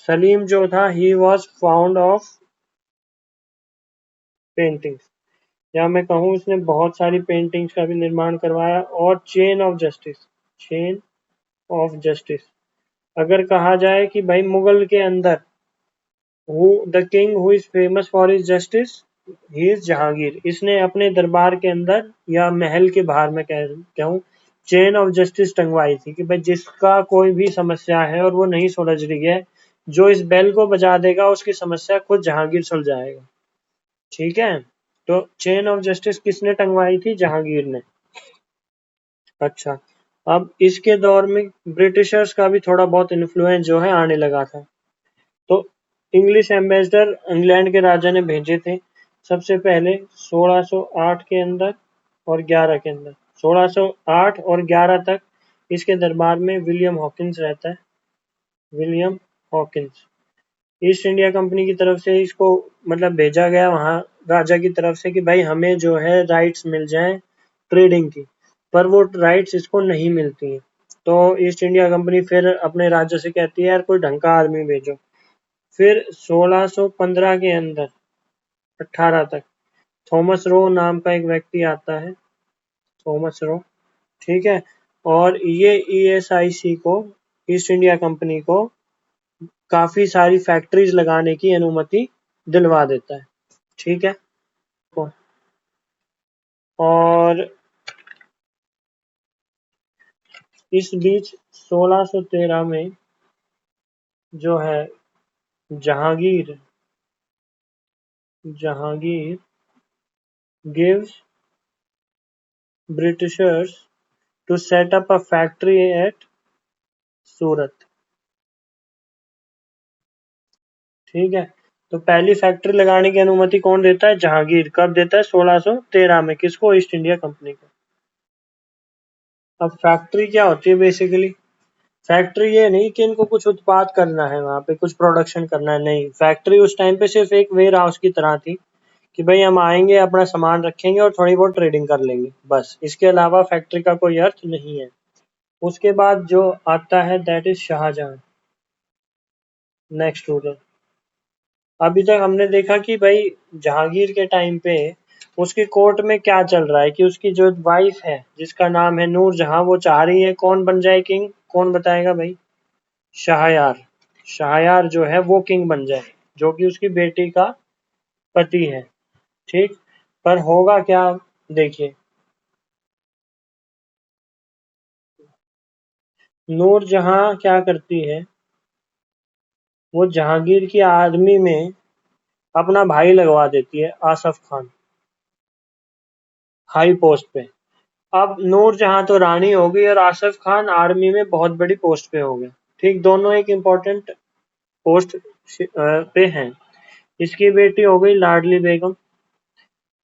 सलीम जो था, he was found of paintings, या मैं कहूँ इसने बहुत सारी पेंटिंग्स का भी निर्माण करवाया। और चेन ऑफ जस्टिस, अगर कहा जाए कि भाई मुगल के अंदर the king who is famous for his justice, he is Jahangir. इसने अपने दरबार के अंदर या महल के बाहर में कहूँ चेन ऑफ जस्टिस टंगवाई थी कि भाई जिसका कोई भी समस्या है और वो नहीं सुलझ रही है, जो इस बेल को बजा देगा उसकी समस्या खुद जहांगीर सुलझाएगा, ठीक है। तो चेन ऑफ जस्टिस किसने टंगवाई थी? जहांगीर ने। अच्छा, अब इसके दौर में ब्रिटिशर्स का भी थोड़ा बहुत इन्फ्लुएंस जो है आने लगा था। तो इंग्लिश एम्बेसडर इंग्लैंड के राजा ने भेजे थे सबसे पहले 1608 के अंदर और 11 के अंदर। 1608 और 11 तक इसके दरबार में विलियम हॉकिंस रहता है, William Hawkins. East India company की तरफ से इसको मतलब भेजा गया वहां राजा की तरफ से कि भाई हमें जो है राइट्स मिल जाएं ट्रेडिंग की, पर वो राइट्स इसको नहीं मिलती हैं। तो ईस्ट इंडिया कंपनी फिर अपने राज्य से कहती है यार कोई ढंग का आदमी भेजो। फिर 1615 के अंदर 18 तक थॉमस रो नाम का एक व्यक्ति आता है, थॉमस रो, ठीक है। और ये ईएसआईसी को, ईस्ट इंडिया कंपनी को काफी सारी फैक्ट्रीज लगाने की अनुमति दिलवा देता है, ठीक है। और इस बीच 1613 में जो है Jahangir Jahangir gives Britishers to set up a factory at सूरत, ठीक है। तो पहली फैक्ट्री लगाने की अनुमति कौन देता है? जहांगीर। कब देता है? 1613 में। किसको? ईस्ट इंडिया कंपनी को। अब फैक्ट्री क्या होती है बेसिकली? फैक्ट्री ये नहीं कि इनको कुछ उत्पाद करना है, वहां पे कुछ प्रोडक्शन करना है, नहीं। फैक्ट्री उस टाइम पे सिर्फ एक वेयर हाउस की तरह थी कि भाई हम आएंगे, अपना सामान रखेंगे और थोड़ी बहुत ट्रेडिंग कर लेंगे, बस। इसके अलावा फैक्ट्री का कोई अर्थ नहीं है। उसके बाद जो आता है that is Shahjahan, next ruler. अभी तक हमने देखा कि भाई जहांगीर के टाइम पे उसकी कोर्ट में क्या चल रहा है कि उसकी जो वाइफ है जिसका नाम है नूरजहां, वो चाह रही है कौन बन जाए किंग? कौन बताएगा भाई? शाहयार। शाहयार जो है वो किंग बन जाए, जो कि उसकी बेटी का पति है, ठीक। पर होगा क्या? देखिए, नूरजहां क्या करती है, वो जहांगीर की आर्मी में अपना भाई लगवा देती है, आसफ खान, हाई पोस्ट पे। अब नूरजहां तो रानी हो गई और आसफ खान आर्मी में बहुत बड़ी पोस्ट पे हो गए, ठीक। दोनों एक इम्पोर्टेंट पोस्ट पे हैं। इसकी बेटी हो गई लाडली बेगम,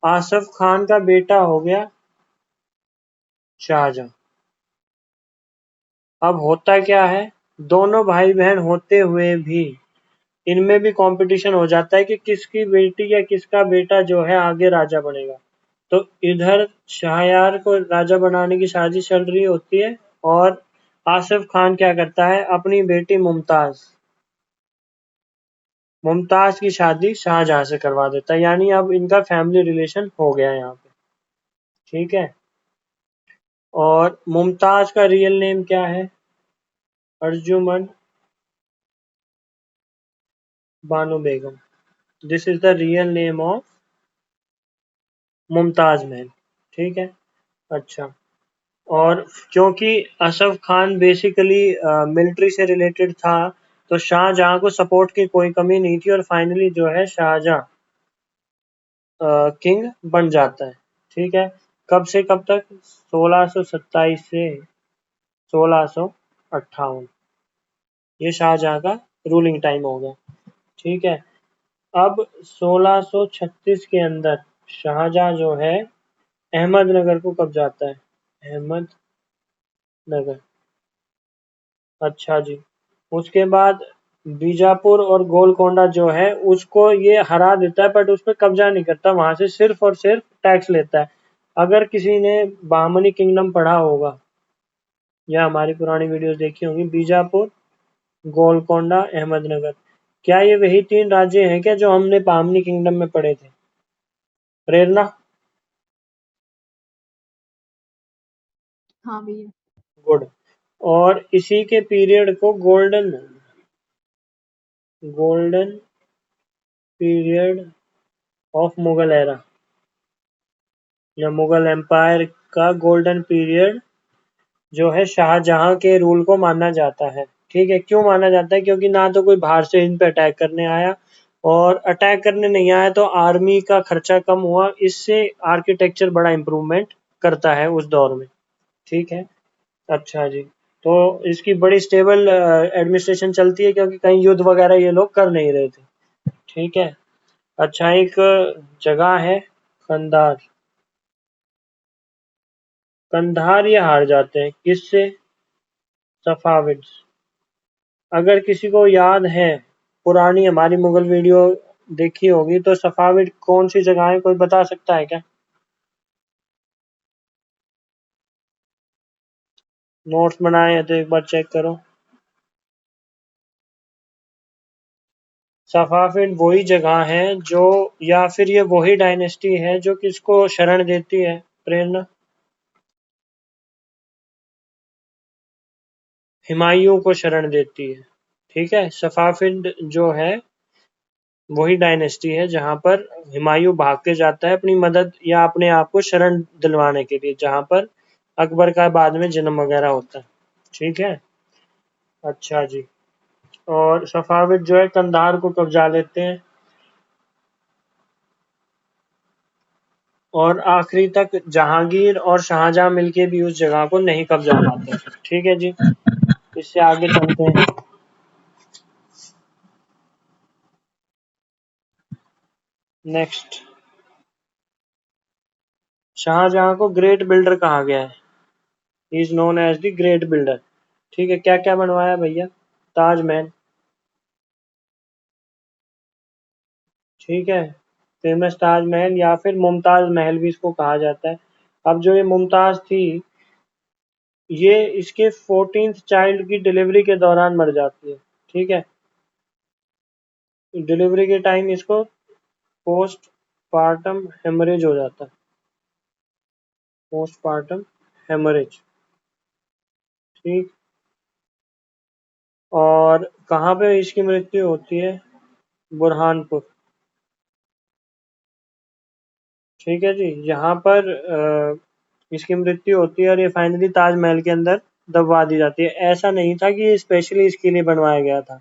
आसफ खान का बेटा हो गया शाहजहां। अब होता क्या है, दोनों भाई बहन होते हुए भी इनमें भी कंपटीशन हो जाता है कि किसकी बेटी या किसका बेटा जो है आगे राजा बनेगा। तो इधर शाहयार को राजा बनाने की साजिश चल रही होती है और आसिफ खान क्या करता है, अपनी बेटी मुमताज की शादी शाहजहां से करवा देता है। यानी अब इनका फैमिली रिलेशन हो गया है यहाँ पे, ठीक है। और मुमताज का रियल नेम क्या है? Arjumand Bano Begum. This is the real name of Mumtaz Mahal, ठीक है। अच्छा, और क्योंकि असफ खान बेसिकली मिलिट्री से रिलेटेड था, तो शाहजहां को सपोर्ट की कोई कमी नहीं थी और फाइनली जो है शाहजहां किंग बन जाता है। ठीक है, कब से कब तक? 1627 से 1658, ये शाहजहां का रूलिंग टाइम हो गया। ठीक है, अब 1636 के अंदर शाहजहां जो है अहमदनगर को कब्जाता है। अहमदनगर, अच्छा जी। उसके बाद बीजापुर और गोलकोंडा जो है उसको ये हरा देता है, बट उस पर कब्जा नहीं करता, वहां से सिर्फ और सिर्फ टैक्स लेता है। अगर किसी ने बामनी किंगडम पढ़ा होगा या हमारी पुरानी वीडियोस देखी होंगी, बीजापुर, गोलकोंडा, अहमदनगर, क्या ये वही 3 राज्य हैं क्या जो हमने बामनी किंगडम में पढ़े थे? प्रेरणा? हाँ भैया। गुड। और इसी के पीरियड को golden period of Mughal era या मुगल एम्पायर का गोल्डन पीरियड जो है शाहजहां के रूल को माना जाता है। ठीक है, क्यों माना जाता है? क्योंकि ना तो कोई बाहर से इन पे अटैक करने आया, और अटैक करने नहीं आया तो आर्मी का खर्चा कम हुआ, इससे आर्किटेक्चर बड़ा इंप्रूवमेंट करता है उस दौर में। ठीक है, अच्छा जी। तो इसकी बड़ी स्टेबल एडमिनिस्ट्रेशन चलती है क्योंकि कहीं युद्ध वगैरह ये लोग कर नहीं रहे थे। ठीक है, अच्छा, एक जगह है कंधार। कंधार ये हार जाते हैं किससे? सफाविड्स। अगर किसी को याद है, पुरानी हमारी मुगल वीडियो देखी होगी, तो सफाविड कौन सी जगह है, कोई बता सकता है क्या? नोट्स बनाए हैं तो एक बार चेक करो। सफाविड वही जगह है जो, या फिर ये वही डायनेस्टी है जो किसको शरण देती है? प्रेरणा? हुमायूं को शरण देती है। ठीक है, सफाविद जो है वही डायनेस्टी है जहां पर हुमायूं भाग के जाता है अपनी मदद या अपने आप को शरण दिलवाने के लिए, जहां पर अकबर का बाद में जन्म वगैरह होता है। ठीक है, अच्छा जी। और सफाविद जो है कंधार को कब्जा लेते हैं और आखिरी तक जहांगीर और शाहजहां मिलके भी उस जगह को नहीं कब्जा पाते। ठीक है जी, इससे आगे चलते हैं। नेक्स्ट, शाहजहां को ग्रेट बिल्डर कहा गया है। He is known as the great builder. ठीक है, क्या क्या बनवाया भैया? ताजमहल, ठीक है, फेमस ताजमहल या फिर मुमताज महल भी इसको कहा जाता है। अब जो ये मुमताज थी, ये इसके 14th चाइल्ड की डिलीवरी के दौरान मर जाती है। ठीक है, डिलीवरी के टाइम इसको पोस्ट पार्टम हेमरेज हो जाता है। पोस्ट पार्टम हेमरेज, ठीक। और कहाँ पे इसकी मृत्यु होती है? बुरहानपुर। ठीक है जी, यहाँ पर इसकी मृत्यु होती है और ये फाइनली ताजमहल के अंदर दबवा दी जाती है। ऐसा नहीं था कि ये स्पेशली इसके लिए बनवाया गया था।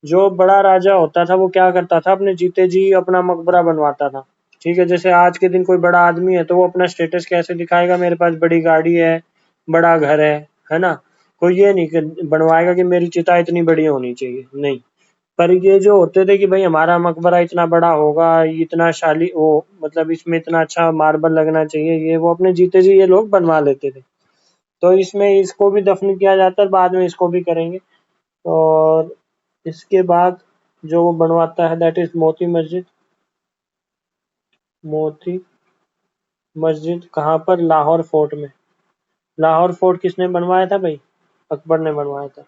जो बड़ा राजा होता था वो क्या करता था, अपने जीते जी अपना मकबरा बनवाता था। ठीक है, जैसे आज के दिन कोई बड़ा आदमी है तो वो अपना स्टेटस कैसे दिखाएगा? मेरे पास बड़ी गाड़ी है, बड़ा घर है ना। कोई ये नहीं बनवाएगा कि मेरी चिता इतनी बड़ी होनी चाहिए, नहीं। पर ये जो होते थे कि भाई हमारा मकबरा इतना बड़ा होगा, इतना शाली वो, मतलब इसमें इतना अच्छा मार्बल लगना चाहिए, ये वो अपने जीते जी ये लोग बनवा लेते थे। तो इसमें इसको भी दफन किया जाता है, बाद में इसको भी करेंगे। और इसके बाद जो वो बनवाता है दैट इज मोती मस्जिद। मोती मस्जिद कहाँ पर? लाहौर फोर्ट में। लाहौर फोर्ट किसने बनवाया था भाई? अकबर ने बनवाया था।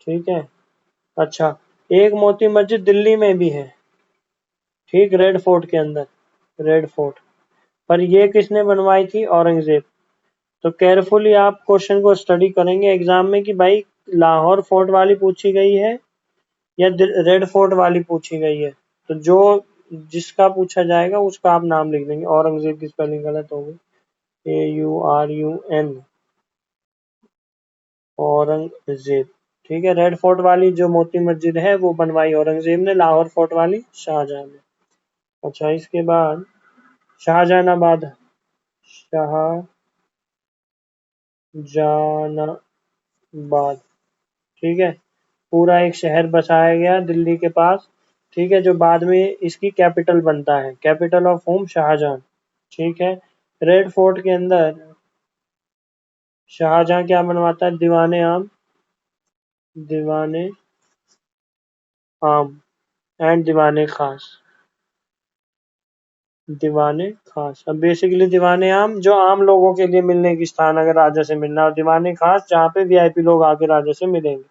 ठीक है, अच्छा, एक मोती मस्जिद दिल्ली में भी है, ठीक, रेड फोर्ट के अंदर, रेड फोर्ट। पर ये किसने बनवाई थी? औरंगजेब। तो केयरफुली आप क्वेश्चन को स्टडी करेंगे एग्जाम में कि भाई लाहौर फोर्ट वाली पूछी गई है या रेड फोर्ट वाली पूछी गई है। तो जो जिसका पूछा जाएगा उसका आप नाम लिख देंगे। औरंगजेब की स्पेलिंग गलत हो गई, AURUN। औरंगजेब। ठीक है, रेड फोर्ट वाली जो मोती मस्जिद है वो बनवाई औरंगजेब ने, लाहौर फोर्ट वाली शाहजहां ने। अच्छा, इसके बाद शाहजहानाबाद, शाहजहानाबाद, ठीक है, पूरा एक शहर बसाया गया दिल्ली के पास, ठीक है, जो बाद में इसकी कैपिटल बनता है, कैपिटल ऑफ होम शाहजहां। ठीक है, रेड फोर्ट के अंदर शाहजहां क्या बनवाता है, दीवाने आम, दीवाने आम एंड दीवाने खास, दीवाने खास। अब बेसिकली दीवाने आम जो आम लोगों के लिए मिलने की स्थान, अगर राजा से मिलना, और दीवाने खास जहाँ पे वीआईपी लोग आके राजा से मिलेंगे।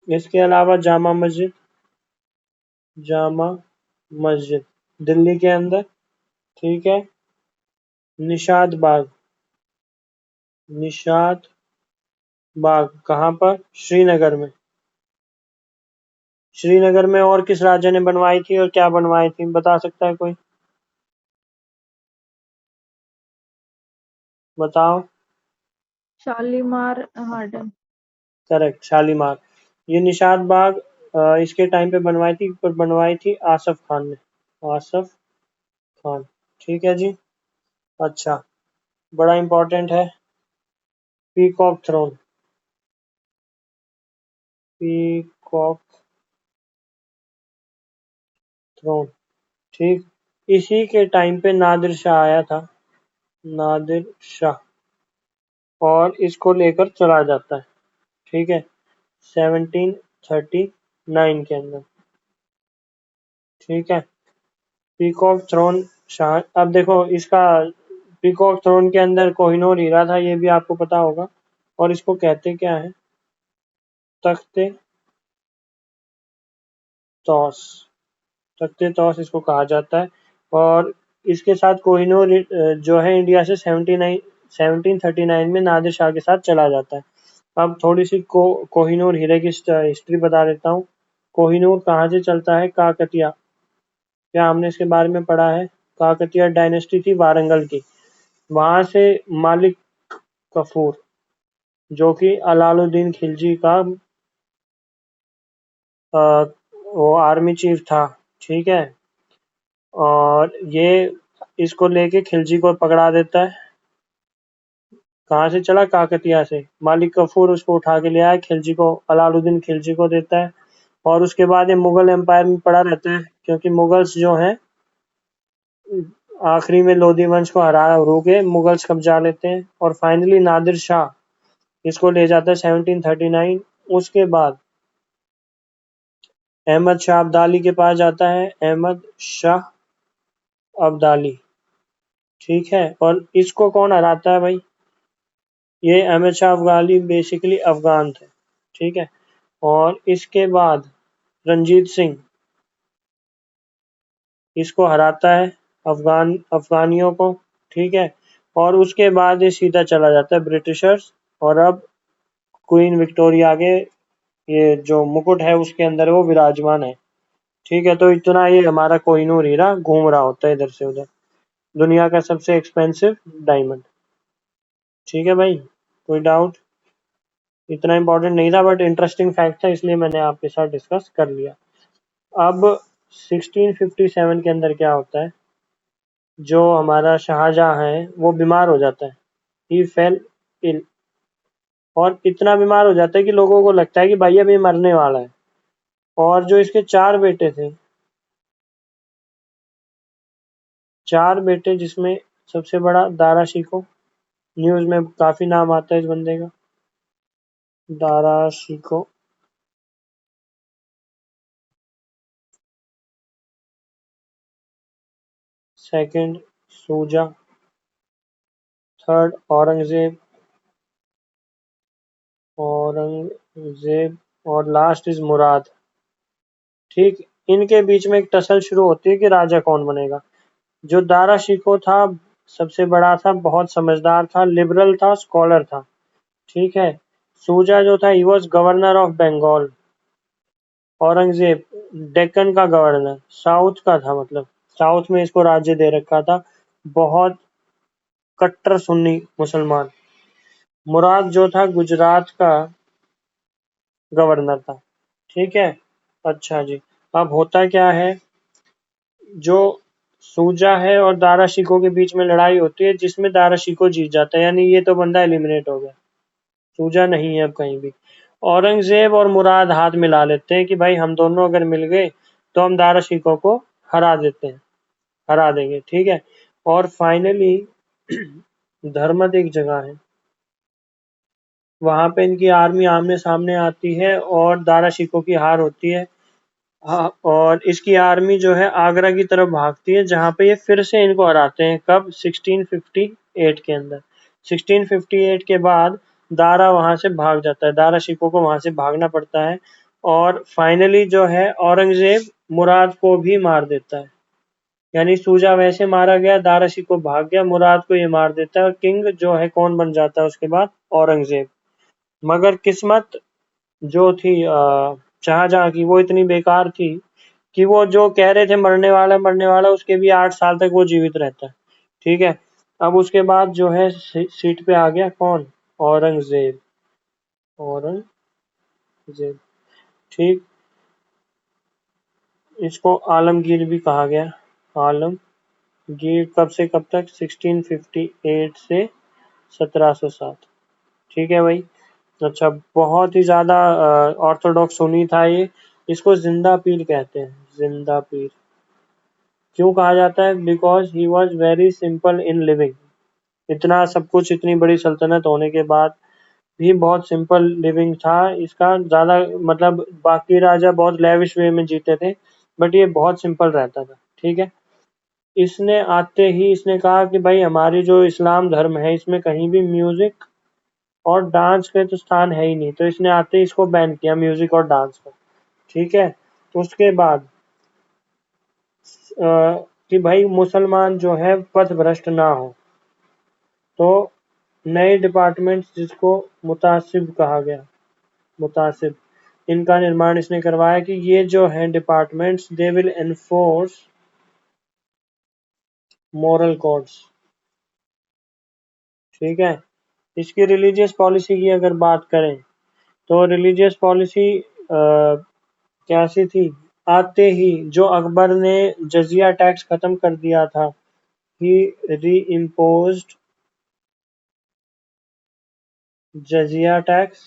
इसके अलावा जामा मस्जिद, जामा मस्जिद दिल्ली के अंदर, ठीक है। निशाद बाग, निशाद बाग कहाँ पर, श्रीनगर में। श्रीनगर में और किस राजा ने बनवाई थी और क्या बनवाई थी, बता सकता है कोई, बताओ। शालीमार गार्डन। करेक्ट, शालीमार। ये निशाद बाग इसके टाइम पे बनवाई थी, पर बनवाई थी आसफ खान ने, आसफ खान। ठीक है जी। अच्छा, बड़ा इंपॉर्टेंट है, पीकॉक थ्रोन, पीकॉक थ्रोन, ठीक। इसी के टाइम पे नादिर शाह आया था, नादिर शाह, और इसको लेकर चला जाता है, ठीक है, 1739 के अंदर। ठीक है, पीकॉक थ्रोन शाह। अब देखो इसका, पीकॉक थ्रोन के अंदर कोहिनूर हीरा था, ये भी आपको पता होगा, और इसको कहते क्या है, तख्ते तौस, तख्ते तौस इसको कहा जाता है। और इसके साथ कोहिनूर जो है इंडिया से 1739 में नादिर शाह के साथ चला जाता है। अब थोड़ी सी कोहिनूर हीरे की हिस्ट्री बता देता हूँ। कोहिनूर कहाँ से चलता है, काकतिया, क्या हमने इसके बारे में पढ़ा है, काकतिया डायनेस्टी थी वारंगल की, वहां से मालिक कफूर जो कि अलाउद्दीन खिलजी का वो आर्मी चीफ था, ठीक है, और ये इसको लेके खिलजी को पकड़ा देता है। कहाँ से चला, काकतिया से। मालिक कफूर उसको उठा के ले आया, खिलजी को, अलाउद्दीन खिलजी को देता है, और उसके बाद ये मुगल एम्पायर में पड़ा रहता है, क्योंकि मुगल्स जो हैं आखिरी में लोधी वंश को हरा के मुगल्स कब्जा लेते हैं, और फाइनली नादिर शाह इसको ले जाता है 1739। उसके बाद अहमद शाह अब्दाली के पास जाता है, अहमद शाह अब्दाली, ठीक है, और इसको कौन हराता है भाई, ये अहमद शाह अब्दाली बेसिकली अफगान थे, ठीक है, और इसके बाद रंजीत सिंह इसको हराता है, अफगानियों को, ठीक है, और उसके बाद ये सीधा चला जाता है ब्रिटिशर्स, और अब क्वीन विक्टोरिया के ये जो मुकुट है उसके अंदर वो विराजमान है। ठीक है, तो इतना ये हमारा कोहिनूर हीरा घूम रहा होता है इधर से उधर, दुनिया का सबसे एक्सपेंसिव डायमंड। ठीक है भाई, कोई डाउट, इतना इंपॉर्टेंट नहीं था बट इंटरेस्टिंग फैक्ट था, इसलिए मैंने आपके साथ डिस्कस कर लिया। अब 1657 के अंदर क्या होता है, जो हमारा शाहजहां है वो बीमार हो जाता है, ही फेल इल, और इतना बीमार हो जाता है कि लोगों को लगता है कि भाई अब ये मरने वाला है। और जो इसके चार बेटे जिसमें सबसे बड़ा दारा शिकोह, न्यूज में काफी नाम आता है इस बंदे का, दारा शिकोह, सेकंड सूजा, थर्ड औरंगजेब, और लास्ट इज मुराद। ठीक, इनके बीच में एक टसल शुरू होती है कि राजा कौन बनेगा। जो दारा शिकोह था सबसे बड़ा था, बहुत समझदार था, लिबरल था, स्कॉलर था, ठीक है। सूजा जो था he was governor of Bengal. Aurangzeb Deccan का गवर्नर, साउथ का था, मतलब साउथ में इसको राज्य दे रखा था, बहुत कट्टर सुन्नी मुसलमान। मुराद जो था गुजरात का गवर्नर था। ठीक है, अच्छा जी। अब होता क्या है, जो सूजा है और दारा शिकोह के बीच में लड़ाई होती है, जिसमें दारा शिकोह जीत जाता है, यानी ये तो बंदा एलिमिनेट हो गया, सूजा नहीं है अब कहीं भी। औरंगजेब और मुराद हाथ मिला लेते हैं कि भाई हम दोनों अगर मिल गए तो हम दारा शिकोह को हरा देते हैं, हरा देंगे। ठीक है, और फाइनली धर्मत एक जगह है, वहां पे इनकी आर्मी आमने सामने आती है और दारा शिकोह की हार होती है। हाँ, और इसकी आर्मी जो है आगरा की तरफ भागती है, जहाँ पे ये फिर से इनको हराते हैं। कब? 1658 के अंदर। 1658 के बाद दारा वहां से भाग जाता है, दारा शिकोह को वहां से भागना पड़ता है, और फाइनली जो है औरंगजेब मुराद को भी मार देता है। यानी सूजा वैसे मारा गया, दारा शिकोह भाग गया, मुराद को ये मार देता है, और किंग जो है कौन बन जाता है उसके बाद? औरंगजेब। मगर किस्मत जो थी शाहजहां की, वो इतनी बेकार थी कि वो जो कह रहे थे मरने वाला, उसके भी 8 साल तक वो जीवित रहता है। ठीक है, अब उसके बाद जो है सीट पे आ गया कौन? औरंगजेब। औरंगजेब, ठीक। इसको आलमगीर भी कहा गया। आलमगीर कब से कब तक? 1658 से 1707। ठीक है भाई। अच्छा, बहुत ही ज्यादा ऑर्थोडॉक्स सुन्नी था ये। इसको जिंदा पीर कहते हैं, जिंदा पीर। क्यों कहा जाता है? Because he was very simple in living. इतना सब कुछ, इतनी बड़ी सल्तनत होने के बाद भी बहुत सिंपल लिविंग था इसका। ज्यादा मतलब बाकी राजा बहुत लेविश वे में जीते थे, बट ये बहुत सिंपल रहता था। ठीक है, इसने आते ही इसने कहा कि भाई हमारी जो इस्लाम धर्म है, इसमें कहीं भी म्यूजिक और डांस के तो स्थान है ही नहीं, तो इसने आते ही इसको बैन किया, म्यूजिक और डांस को। ठीक है, तो उसके बाद कि भाई मुसलमान जो है पथ भ्रष्ट ना हो, तो नए डिपार्टमेंट, जिसको मुतासिब कहा गया, मुतासिब, इनका निर्माण इसने करवाया कि ये जो है departments, they will enforce moral codes. ठीक है, इसकी रिलीजियस पॉलिसी की अगर बात करें, तो रिलीजियस पॉलिसी कैसी थी? आते ही जो अकबर ने जजिया टैक्स खत्म कर दिया था, he reimposed jizya tax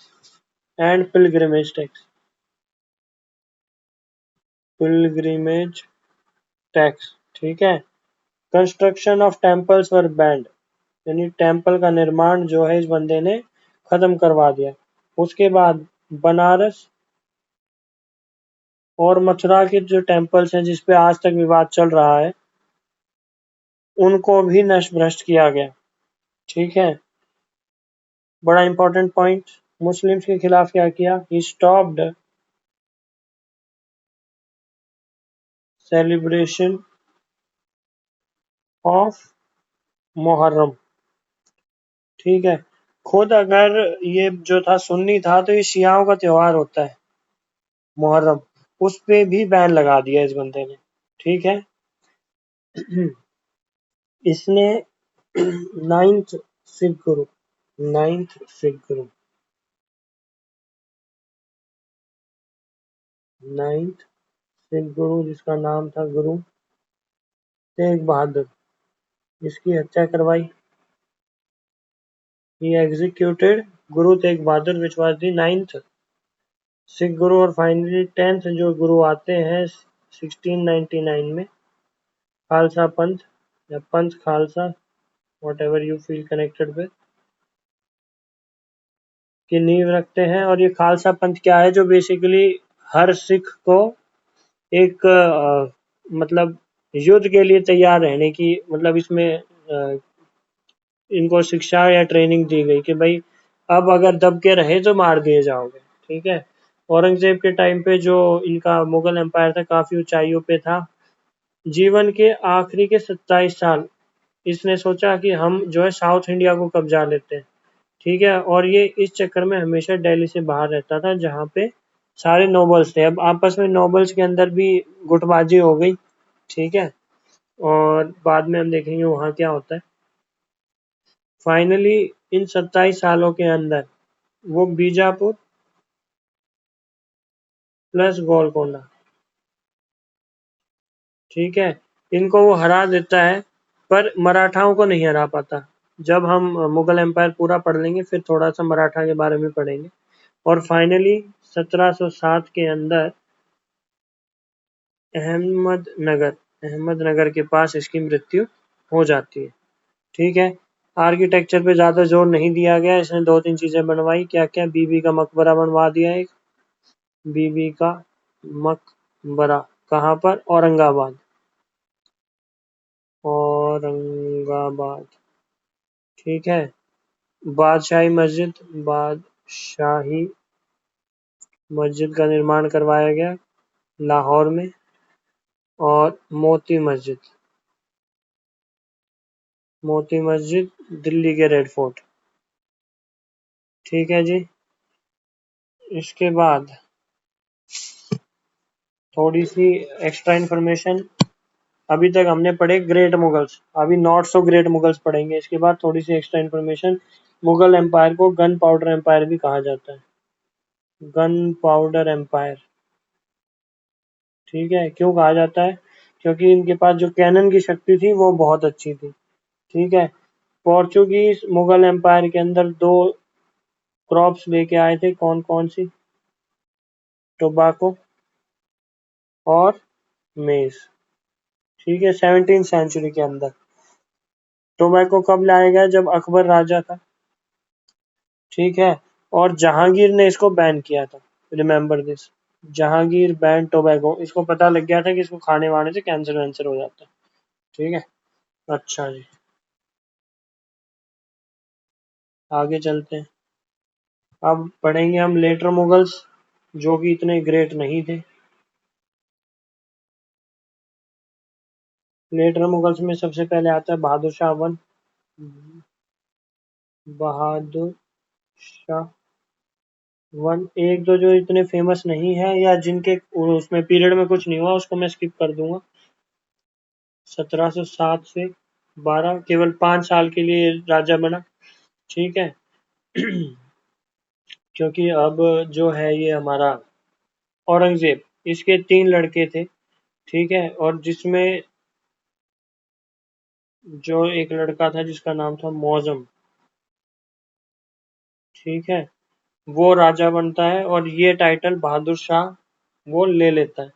and pilgrimage tax. Pilgrimage tax, ठीक है। Construction of temples were banned, यानी टेम्पल का निर्माण जो है इस बंदे ने खत्म करवा दिया। उसके बाद बनारस और मथुरा के जो टेम्पल्स हैं, जिसपे आज तक विवाद चल रहा है, उनको भी नष्ट भ्रष्ट किया गया। ठीक है, बड़ा इंपॉर्टेंट पॉइंट। मुस्लिम्स के खिलाफ क्या किया? He stopped celebration of Muharram. ठीक है, खुद अगर ये जो था सुन्नी था, तो ये शियाओं का त्योहार होता है मुहर्रम, उस पे भी बैन लगा दिया इस बंदे ने। ठीक है, इसने नाइन्थ सिख गुरु, नाइन्थ सिख गुरु, नाइन्थ सिख गुरु, जिसका नाम था गुरु तेग बहादुर, इसकी हत्या करवाई। He executed Guru Tegh Bahadur, which was the 9th Sikh गुरु। और फाइनली 10th जो गुरु आते हैं 1699 में, खालसा पंथ या पंथ Khalsa, whatever you feel connected with, की नींव रखते हैं। और ये खालसा पंथ क्या है? जो बेसिकली हर सिख को एक मतलब युद्ध के लिए तैयार रहने की, मतलब इसमें इनको शिक्षा या ट्रेनिंग दी गई कि भाई अब अगर दब के रहे तो मार दिए जाओगे। ठीक है, औरंगजेब के टाइम पे जो इनका मुगल एम्पायर था, काफी ऊंचाइयों पे था। जीवन के आखिरी के 27 साल इसने सोचा कि हम जो है साउथ इंडिया को कब्जा लेते हैं। ठीक है, और ये इस चक्कर में हमेशा दिल्ली से बाहर रहता था, जहाँ पे सारे नोबल्स थे। अब आपस में नोबल्स के अंदर भी गुटबाजी हो गई। ठीक है, और बाद में हम देखेंगे वहाँ क्या होता है। फाइनली इन 27 सालों के अंदर वो बीजापुर प्लस गोलकोंडा, ठीक है, इनको वो हरा देता है, पर मराठाओं को नहीं हरा पाता। जब हम मुगल एम्पायर पूरा पढ़ लेंगे फिर थोड़ा सा मराठा के बारे में पढ़ेंगे। और फाइनली 1707 के अंदर अहमदनगर के पास इसकी मृत्यु हो जाती है, ठीक है। आर्किटेक्चर पे ज्यादा जोर नहीं दिया गया, इसने 2-3 चीजें बनवाई। क्या क्या? बीबी का मकबरा बनवा दिया एक, बीबी का मकबरा कहाँ पर? औरंगाबाद, औरंगाबाद, ठीक है। बादशाही मस्जिद का निर्माण करवाया गया लाहौर में। और मोती मस्जिद दिल्ली के रेड फोर्ट, ठीक है जी। इसके बाद थोड़ी सी एक्स्ट्रा इन्फॉर्मेशन, अभी तक हमने पढ़े ग्रेट मुगल्स, अभी नॉट सो ग्रेट मुगल्स पढ़ेंगे। इसके बाद थोड़ी सी एक्स्ट्रा इन्फॉर्मेशन, मुगल एम्पायर को गन पाउडर एम्पायर भी कहा जाता है, गन पाउडर एम्पायर, ठीक है। क्यों कहा जाता है? क्योंकि इनके पास जो कैनन की शक्ति थी वो बहुत अच्छी थी, ठीक है। पोर्चुगीज मुगल एम्पायर के अंदर 2 क्रॉप्स लेके आए थे, कौन कौन सी? टोबाको और मेज, ठीक है, 17वीं सेंचुरी के अंदर। टोबैको कब लाया गया? जब अकबर राजा था, ठीक है। और जहांगीर ने इसको बैन किया था, remember this, Jahangir ban tobacco. इसको पता लग गया था कि इसको खाने वाने से कैंसर वैंसर हो जाता है, ठीक है। अच्छा जी, आगे चलते हैं। अब पढ़ेंगे हम लेटर मुगल्स, जो कि इतने ग्रेट नहीं थे। लेटर मुगल्स में सबसे पहले आता है बहादुर शाह 1, बहादुर शाह 1। एक दो जो इतने फेमस नहीं है या जिनके उसमें पीरियड में कुछ नहीं हुआ उसको मैं स्किप कर दूंगा। 1707 से 12, केवल 5 साल के लिए राजा बना, ठीक है। क्योंकि अब जो है ये हमारा औरंगजेब, इसके 3 लड़के थे, ठीक है। और जिसमें जो एक लड़का था जिसका नाम था मौजम, ठीक है, वो राजा बनता है और ये टाइटल बहादुर शाह वो ले लेता है,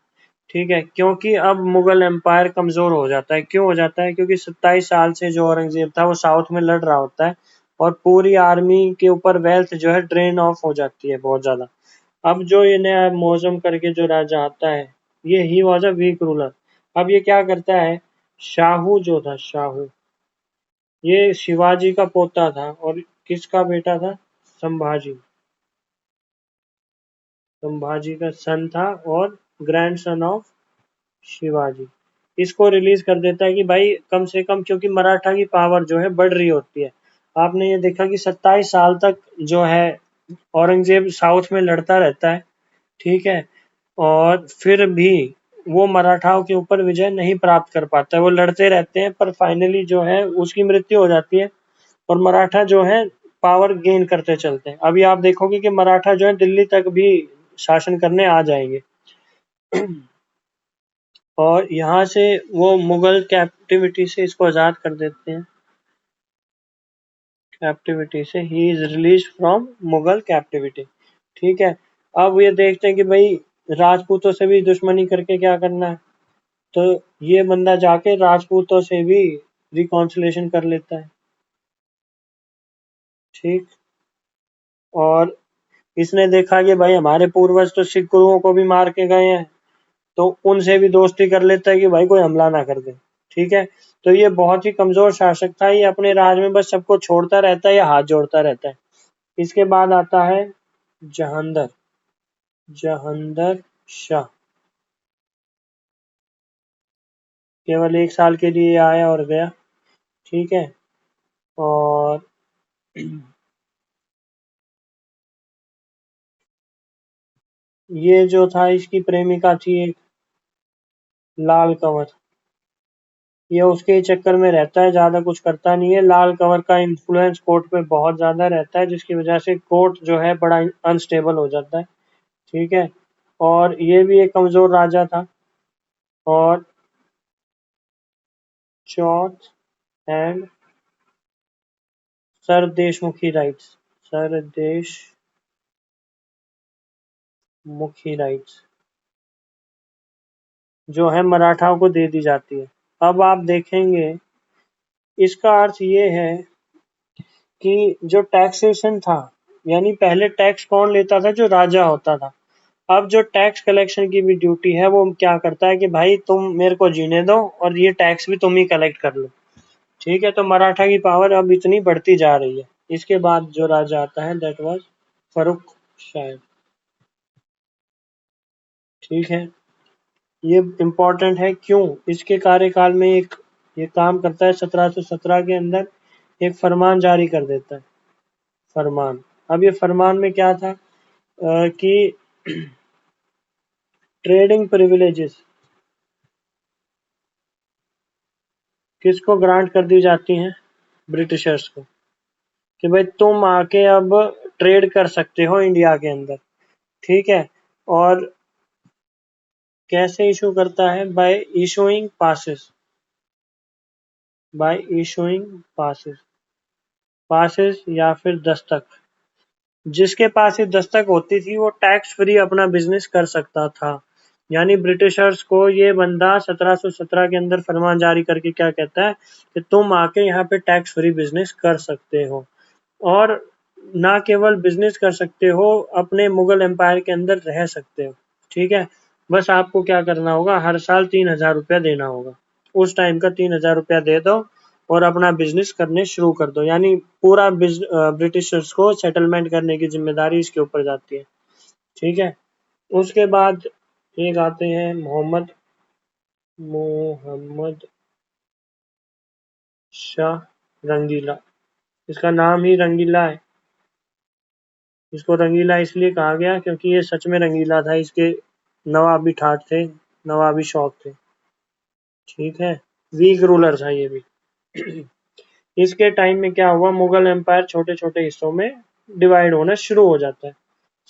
ठीक है। क्योंकि अब मुगल एम्पायर कमजोर हो जाता है। क्यों हो जाता है? क्योंकि 27 साल से जो औरंगजेब था वो साउथ में लड़ रहा होता है और पूरी आर्मी के ऊपर वेल्थ जो है ड्रेन ऑफ हो जाती है बहुत ज्यादा। अब जो ये नया मौजम करके जो राजा आता है, ये he was a weak ruler. अब ये क्या करता है? शाहू जो था, शाहू, ये शिवाजी का पोता था और किसका बेटा था? संभाजी, संभाजी का सन था और ग्रैंड सन ऑफ शिवाजी। इसको रिलीज कर देता है कि भाई कम से कम, क्योंकि मराठा की पावर जो है बढ़ रही होती है। आपने ये देखा कि 27 साल तक जो है औरंगजेब साउथ में लड़ता रहता है, ठीक है। और फिर भी वो मराठाओं के ऊपर विजय नहीं प्राप्त कर पाता है। वो लड़ते रहते हैं पर फाइनली जो है उसकी मृत्यु हो जाती है और मराठा जो है पावर गेन करते चलते हैं। अभी आप देखोगे कि मराठा जो है दिल्ली तक भी शासन करने आ जाएंगे। और यहाँ से वो मुगल कैप्टिविटी से इसको आजाद कर देते हैं, कैप्टिविटी से he is release from Mughal captivity, ठीक है। अब ये देखते हैं कि भाई राजपूतों से भी दुश्मनी करके क्या करना है, तो ये बंदा जाके राजपूतों से भी रिकॉन्सिलेशन कर लेता है, ठीक। और इसने देखा कि भाई हमारे पूर्वज तो सिख गुरुओं को भी मार के गए हैं, तो उनसे भी दोस्ती कर लेता है कि भाई कोई हमला ना कर दे, ठीक है। तो ये बहुत ही कमजोर शासक था, ये अपने राज में बस सबको छोड़ता रहता है या हाथ जोड़ता रहता है। इसके बाद आता है जहांदर, जहांदर शाह, केवल 1 साल के लिए आया और गया, ठीक है। और ये जो था इसकी प्रेमिका थी एक लाल कंवर, ये उसके ही चक्कर में रहता है, ज्यादा कुछ करता नहीं है। लाल कंवर का इन्फ्लुएंस कोर्ट पे बहुत ज्यादा रहता है, जिसकी वजह से कोर्ट जो है बड़ा अनस्टेबल हो जाता है। ठीक है, और ये भी एक कमजोर राजा था। और chauth and sardeshmukhi rights, sardeshmukhi rights जो है मराठाओं को दे दी जाती है। अब आप देखेंगे इसका अर्थ ये है कि जो टैक्सेशन था, यानी पहले टैक्स कौन लेता था? जो राजा होता था। अब जो टैक्स कलेक्शन की भी ड्यूटी है वो क्या करता है कि भाई तुम मेरे को जीने दो और ये टैक्स भी तुम ही कलेक्ट कर लो। ठीक है, तो मराठा की पावर अब इतनी बढ़ती जा रही है। इसके बाद जो राजा आता है दैट वाज फरुख शायद। ठीक है, ये इम्पोर्टेंट है। क्यों? इसके कार्यकाल में एक ये काम करता है, 1717 के अंदर एक फरमान जारी कर देता है। फरमान, अब ये फरमान में क्या था कि ट्रेडिंग प्रिविलेजेस किसको ग्रांट कर दी जाती हैं? ब्रिटिशर्स को, कि भाई तुम आके अब ट्रेड कर सकते हो इंडिया के अंदर। ठीक है, और कैसे इशू करता है? Bye issuing passes, bye issuing passes, passes या फिर दस्तक। जिसके पास ये दस्तक होती थी वो टैक्स फ्री अपना बिजनेस कर सकता था। यानी ब्रिटिशर्स को ये बंदा 1717 के अंदर फरमान जारी करके क्या कहता है कि तुम आके यहाँ पे टैक्स फ्री बिजनेस कर सकते हो। और ना केवल बिजनेस कर सकते हो, अपने मुगल एम्पायर के अंदर रह सकते हो। ठीक है, बस आपको क्या करना होगा? हर साल 3000 रुपया देना होगा। उस टाइम का 3000 रुपया दे दो और अपना बिजनेस करने शुरू कर दो। यानी पूरा ब्रिटिशर्स को सेटलमेंट करने की जिम्मेदारी इसके ऊपर जाती है। ठीक है, उसके बाद एक आते हैं मोहम्मद शाह रंगीला। इसका नाम ही रंगीला है। इसको रंगीला इसलिए कहा गया क्योंकि ये सच में रंगीला था। इसके नवाबी ठाट थे, नवाबी शौक थे। ठीक है, वीक रूलर था ये भी। इसके टाइम में क्या हुआ? मुगल एम्पायर छोटे छोटे हिस्सों में डिवाइड होना शुरू हो जाता है।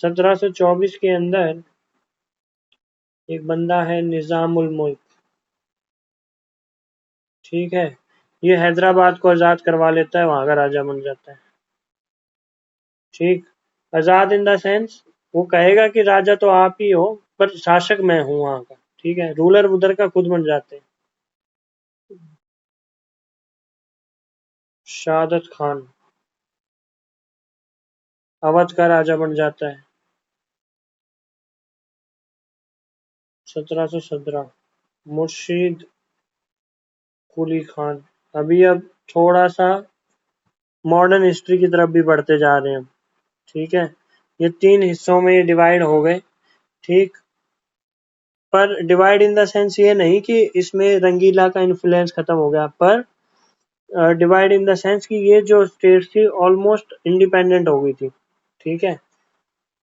1724 के अंदर एक बंदा है निजाम उल मुल्क। ठीक है, ये हैदराबाद को आजाद करवा लेता है, वहां का राजा बन जाता है। ठीक, आजाद इन द सेंस वो कहेगा कि राजा तो आप ही हो पर शासक मैं हूं वहां का। ठीक है, रूलर उधर का खुद बन जाते हैं। शहादत खान अवध का राजा बन जाता है 1717। मुर्शीद कुली खान। अभी अब थोड़ा सा मॉडर्न हिस्ट्री की तरफ भी बढ़ते जा रहे हैं हम। ठीक है, ये 3 हिस्सों में डिवाइड हो गए। ठीक, पर डिवाइड इन द सेंस ये नहीं कि इसमें रंगीला का इन्फ्लुएंस खत्म हो गया, पर डिवाइड इन द सेंस कि ये जो स्टेट थी ऑलमोस्ट इंडिपेंडेंट हो गई थी। ठीक है,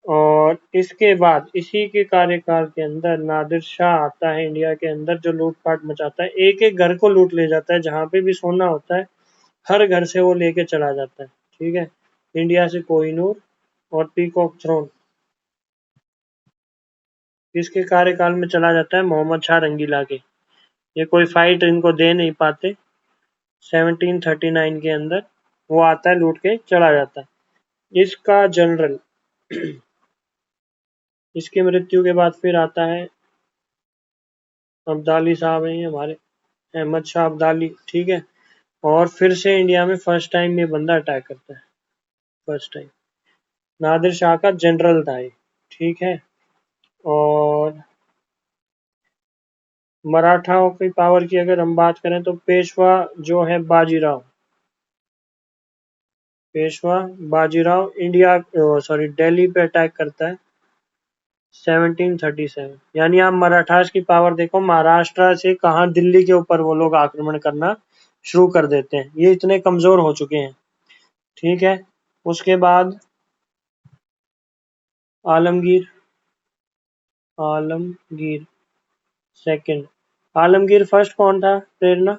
और इसके बाद इसी के कार्यकाल के अंदर नादिर शाह आता है इंडिया के अंदर, जो लूटपाट मचाता है। एक एक घर को लूट ले जाता है, जहां पे भी सोना होता है हर घर से वो लेके चला जाता है। ठीक है, इंडिया से कोहिनूर और पीकॉक थ्रोन इसके कार्यकाल में चला जाता है मोहम्मद शाह रंगीला के। ये कोई फाइट इनको दे नहीं पाते। 1739 के अंदर वो आता है, लूट के चला जाता है। इसका जनरल इसकी मृत्यु के बाद फिर आता है अब्दाली साहब हैं हमारे, अहमद शाह अब्दाली। ठीक है, और फिर से इंडिया में फर्स्ट टाइम ये बंदा अटैक करता है। फर्स्ट टाइम नादिर शाह का जनरल था ये। ठीक है, और मराठाओं की पावर की अगर हम बात करें तो पेशवा जो है बाजीराव, पेशवा बाजीराव इंडिया सॉरी दिल्ली पे अटैक करता है 1737। यानी आप मराठास की पावर देखो, महाराष्ट्र से कहाँ दिल्ली के ऊपर वो लोग आक्रमण करना शुरू कर देते हैं। ये इतने कमजोर हो चुके हैं। ठीक है, उसके बाद आलमगीर, आलमगीर सेकंड। आलमगीर फर्स्ट कौन था? प्रेरणा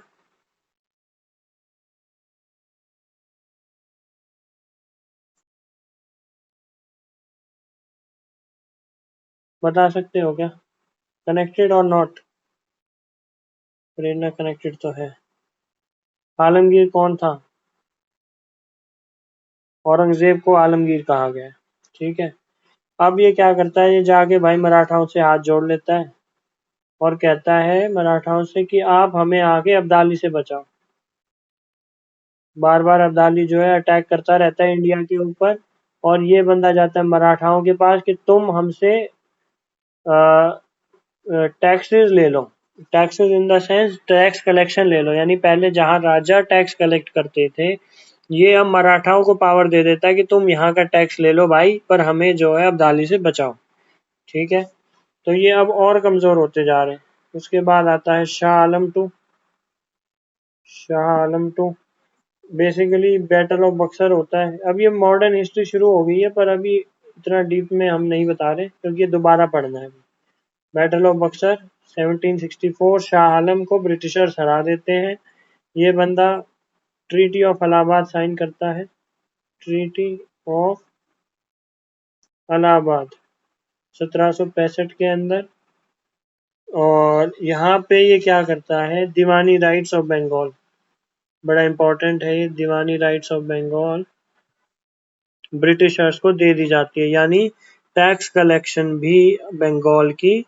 बता सकते हो क्या? कनेक्टेड और नॉट? प्रेरणा कनेक्टेड तो है। आलमगीर कौन था? औरंगजेब को आलमगीर कहा गया है। ठीक है। अब ये क्या करता है, ये जाके भाई मराठाओं से हाथ जोड़ लेता है और कहता है मराठाओं से कि आप हमें आगे अब्दाली से बचाओ। बार बार अब्दाली जो है अटैक करता रहता है इंडिया के ऊपर, और ये बंदा जाता है मराठाओं के पास कि तुम हमसे टैक्सेस ले लो। Taxes in the sense tax collection ले लो, यानी पहले जहां राजा टैक्स कलेक्ट करते थे, ये अब मराठाओं को पावर दे देता है कि तुम यहाँ का टैक्स ले लो भाई, पर हमें जो है अब्दाली से बचाओ। ठीक है। तो ये अब और कमजोर होते जा रहे हैं। उसके बाद आता है Shah Alam two. Shah Alam two basically battle of Buxar होता है। अब ये मॉडर्न हिस्ट्री शुरू हो गई है, पर अभी इतना डीप में हम नहीं बता रहे क्योंकि ये दोबारा पढ़ना है। बैटल ऑफ बक्सर 1764, शाह आलम को ब्रिटिशर्स हरा देते हैं। ये बंदा ट्रीटी ऑफ इलाहाबाद साइन करता है। ट्रीटी ऑफ इलाहाबाद 1765 के अंदर। और यहाँ पे ये क्या करता है, दीवानी राइट्स ऑफ बंगाल, बड़ा इंपॉर्टेंट है ये। दीवानी राइट्स ऑफ बंगाल ब्रिटिशर्स को दे दी जाती है, यानी टैक्स कलेक्शन भी बंगाल की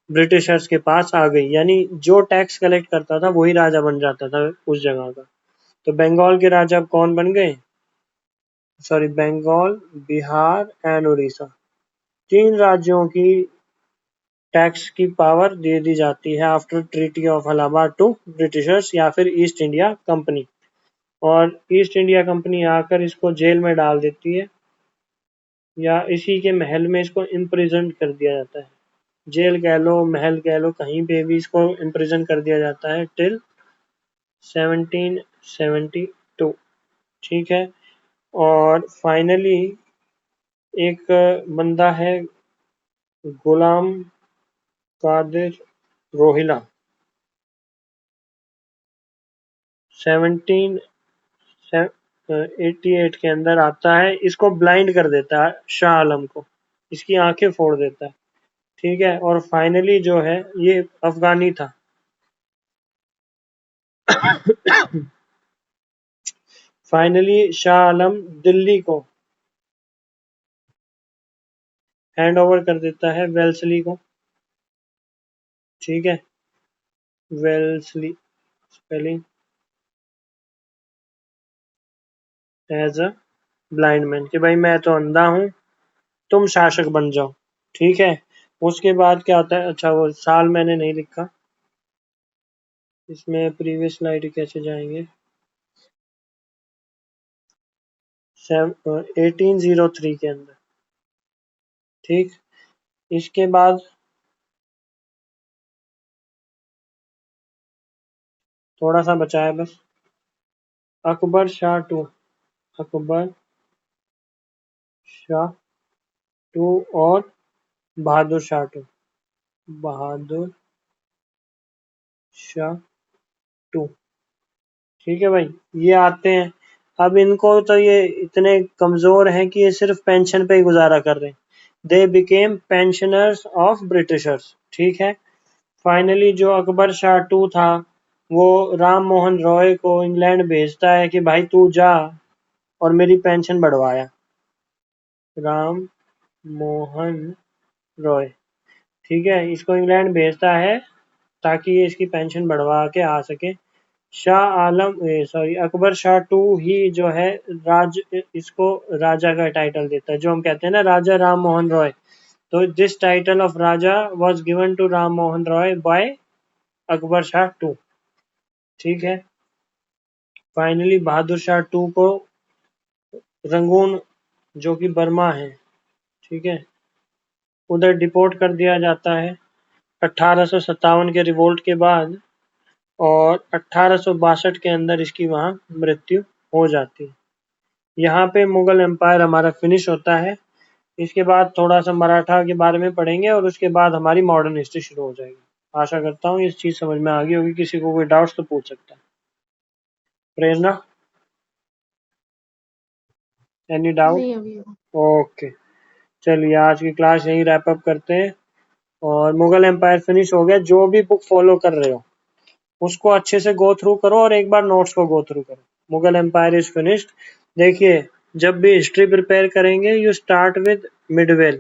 ब्रिटिशर्स के पास आ गई, यानी जो टैक्स कलेक्ट करता था वही राजा बन जाता था उस जगह का। तो बंगाल के राजा अब कौन बन गए? सॉरी, बंगाल, बिहार एंड उड़ीसा, 3 राज्यों की टैक्स की पावर दे दी जाती है after treaty of Allahabad to Britishers या फिर ईस्ट इंडिया कंपनी। और ईस्ट इंडिया कंपनी आकर इसको जेल में डाल देती है, या इसी के महल में इसको इम्प्रिजन कर दिया जाता है। जेल कह लो, महल कह लो, कहीं पे भी इसको इम्प्रिजन कर दिया जाता है टिल 1772। ठीक है। और फाइनली एक बंदा है गुलाम कादिर रोहिला, 1788 के अंदर आता है, इसको ब्लाइंड कर देता है शाह आलम को, इसकी आंखें फोड़ देता है। ठीक है। और फाइनली जो है ये अफगानी था। फाइनली शाह आलम दिल्ली को हैंड ओवर कर देता है वेल्सली को। ठीक है। Wellesley spelling as a blind man, कि भाई मैं तो अंधा हूं, तुम शासक बन जाओ। ठीक है। उसके बाद क्या होता है, अच्छा वो साल मैंने नहीं लिखा, इसमें प्रीवियस स्लाइड कैसे जाएंगे। 1803 के अंदर। ठीक। इसके बाद थोड़ा सा बचा है बस, अकबर शाह टू। अकबर शाह टू और बहादुर शाह टू। बहादुर शाह टू। ठीक है भाई, ये आते हैं। अब इनको तो ये इतने कमजोर हैं कि ये सिर्फ पेंशन पे ही गुजारा कर रहे हैं। They became pensioners of Britishers. ठीक है। फाइनली जो अकबर शाह टू था, वो राम मोहन रॉय को इंग्लैंड भेजता है कि भाई तू जा और मेरी पेंशन बढ़वाया। राम मोहन रॉय, ठीक है, इसको इंग्लैंड भेजता है ताकि ये इसकी पेंशन बढ़वा के आ सके। शाह आलम सॉरी अकबर शाह टू ही जो है राज इसको राजा का टाइटल देता है, जो हम कहते हैं ना राजा राम मोहन रॉय। तो this title of raja was given to Ram Mohan Roy by Akbar Shah two. ठीक है। फाइनली बहादुर शाह टू को रंगून, जो कि बर्मा है, ठीक है, उधर डिपोर्ट कर दिया जाता है 1857 के रिवोल्ट के बाद, और 1862 के अंदर इसकी वहां मृत्यु हो जाती है। यहाँ पे मुगल एम्पायर हमारा फिनिश होता है। इसके बाद थोड़ा सा मराठा के बारे में पढ़ेंगे और उसके बाद हमारी मॉडर्न हिस्ट्री शुरू हो जाएगी। आशा करता हूँ इस चीज समझ में आ गई होगी। किसी को कोई डाउट्स तो पूछ सकता है। प्रेरणा, एनी डाउट? नहीं अभी। ओके, चलिए आज की क्लास यहीं रैप अप करते हैं और मुगल एम्पायर फिनिश हो गया। जो भी बुक फॉलो कर रहे हो उसको अच्छे से गो थ्रू करो और एक बार नोट्स को गो थ्रू करो। Mughal empire is finished. देखिए जब भी हिस्ट्री प्रिपेयर करेंगे यू स्टार्ट विद मिडवेल,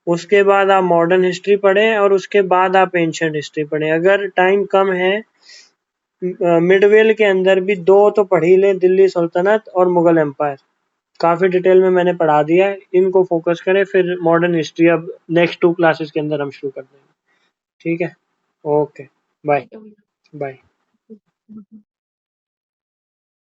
उसके बाद आप मॉडर्न हिस्ट्री पढ़ें और उसके बाद आप एंशिएंट हिस्ट्री पढ़ें। अगर टाइम कम है मिडवेल के अंदर भी 2 तो पढ़ ही लें, दिल्ली सल्तनत और मुगल एम्पायर। काफी डिटेल में मैंने पढ़ा दिया है, इनको फोकस करें, फिर मॉडर्न हिस्ट्री अब नेक्स्ट 2 क्लासेस के अंदर हम शुरू कर देंगे। ठीक है, ओके, बाय ठीक है भैया। बाय।